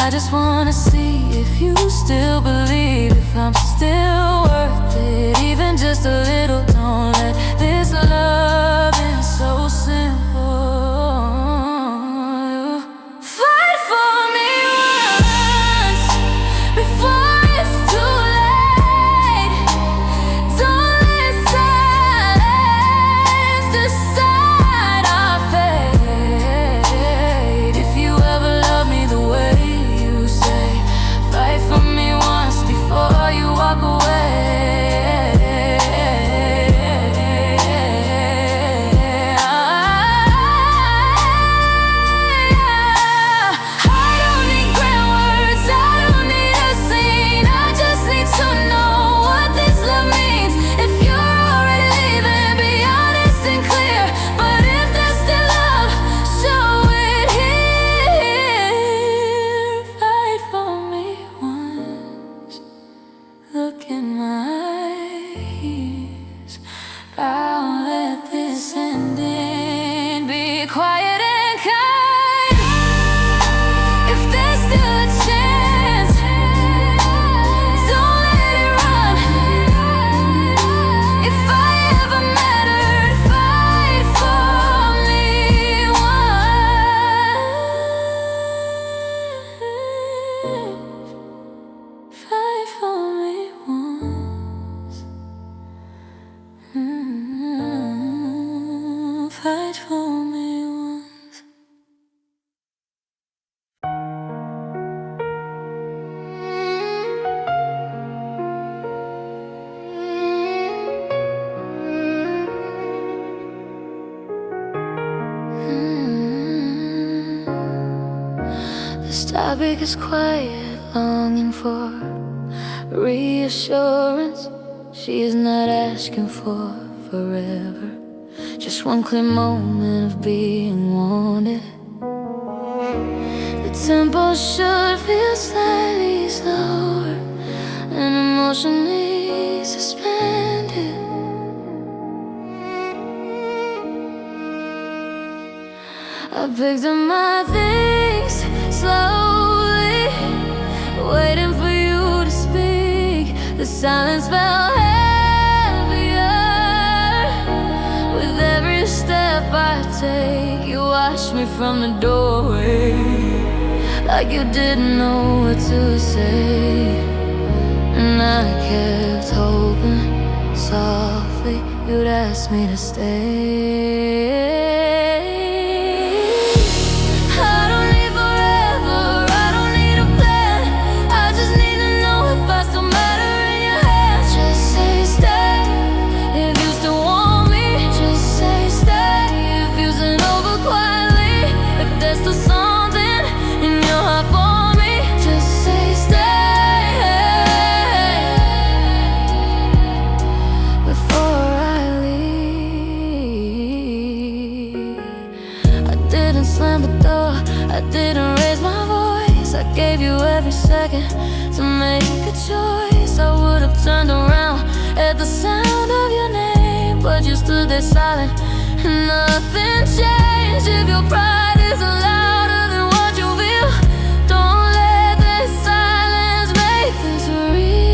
I just wanna see if you still believe, if I'm still worth it, even just a little. Don't let this love be so simple. Fight for me once before it's too late. Don't let silence decide our fate. If you ever love me the way you say, fight for me once before you walk away. Look in my ears, I'll let this end in. Be quiet and kind. If there's still a chance, don't let it run. If I ever mattered, fight for me once. Fight for me. Fight for me once. This topic is quiet, longing for reassurance. She is not asking for forever, just one clear moment of being wanted. The tempo should feel slightly slower, and emotionally suspended. I picked up my things slowly, waiting for you to speak. The silence felt with every step I take. You watched me from the doorway, like you didn't know what to say. And I kept hoping softly you'd ask me to stay. I don't need forever, I don't need a plan. I just need to know if I still matter in your second to make a choice. I would have turned around at the sound of your name, but you stood there silent and nothing changed. If your pride is louder than what you feel, don't let this silence make this real.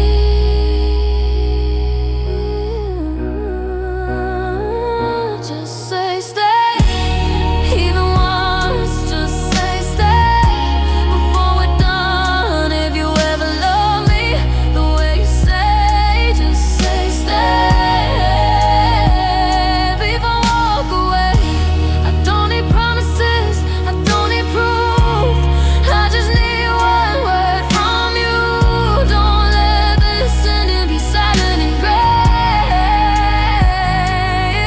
Just say stay, even once. Just say stay before we're done. If you ever love me the way you say, just say stay before I walk away. I don't need promises, I don't need proof, I just need one word from you. Don't let this ending be silent and gray.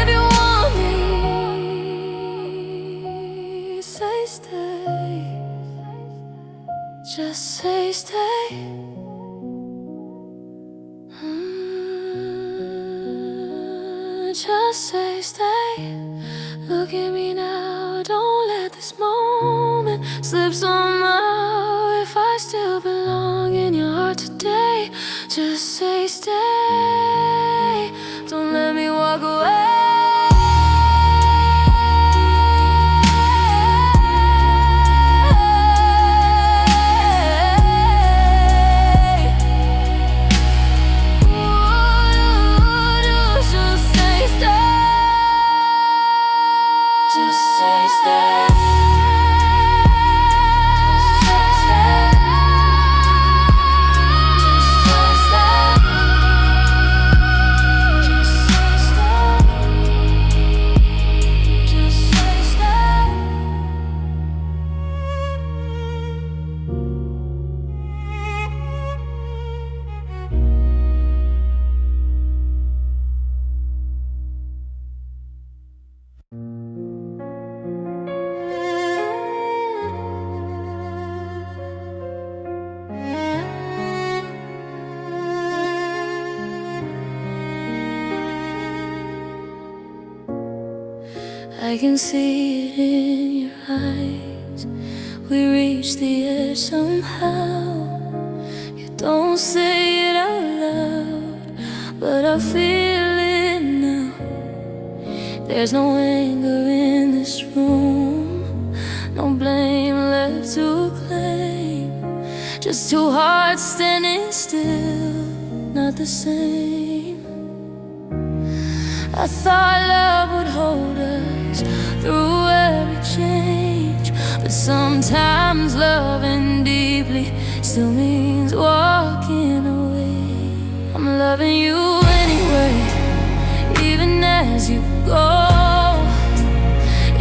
If you want me, say stay. Just say stay. Just say stay. Look at me now, don't let this moment slip somehow. If I still belong in your heart today, just say stay. Don't let me walk away. I can see it in your eyes. We reached the edge somehow. You don't say it out loud, but I feel it now. There's no anger in this room, no blame left to claim. Just two hearts standing still, not the same. I thought love would hold us through every change, but sometimes loving deeply still means walking away. I'm loving you anyway, even as you go.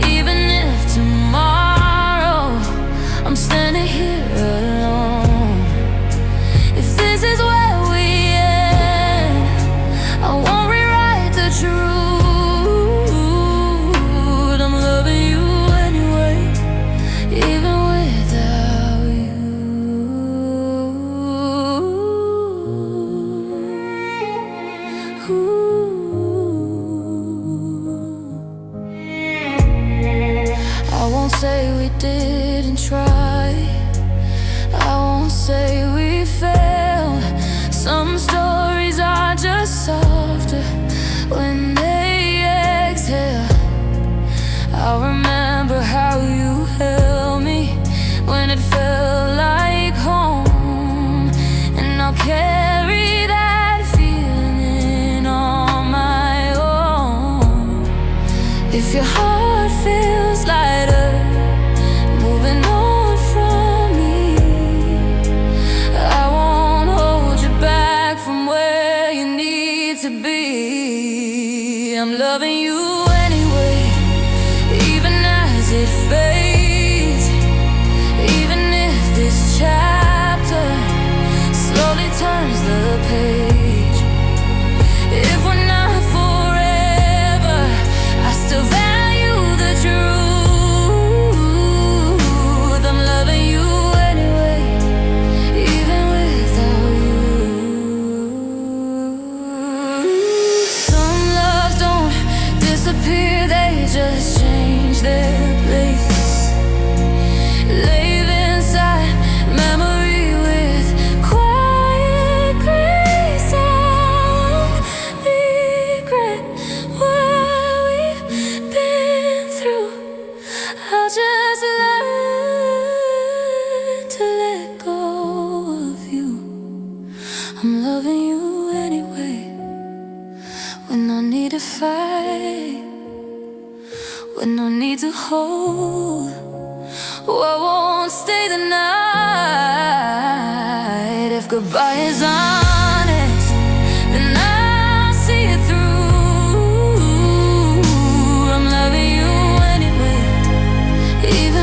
Even if tomorrow I'm standing here alone, if this is where we end, I won't rewrite the truth. I won't say we didn't try, I won't say we failed. Some stories are just softer when they exhale. I'll remember how you held me when it felt like home, and I'll carry that feeling in on my own. If your heart feels lighter moving on from me, I won't hold you back from where you need to be. I'm loving you anyway, even as it fades. Even if this chapter slowly turns the page, if we're not forever, I still value the truth. I'm loving you anyway, even without you. Some loves don't disappear, they just change their place. Live inside memory with I'm loving you anyway. When I need to fight, when I need to hold, oh, I won't stay the night. If goodbye is honest, then I'll see it through. I'm loving you anyway, even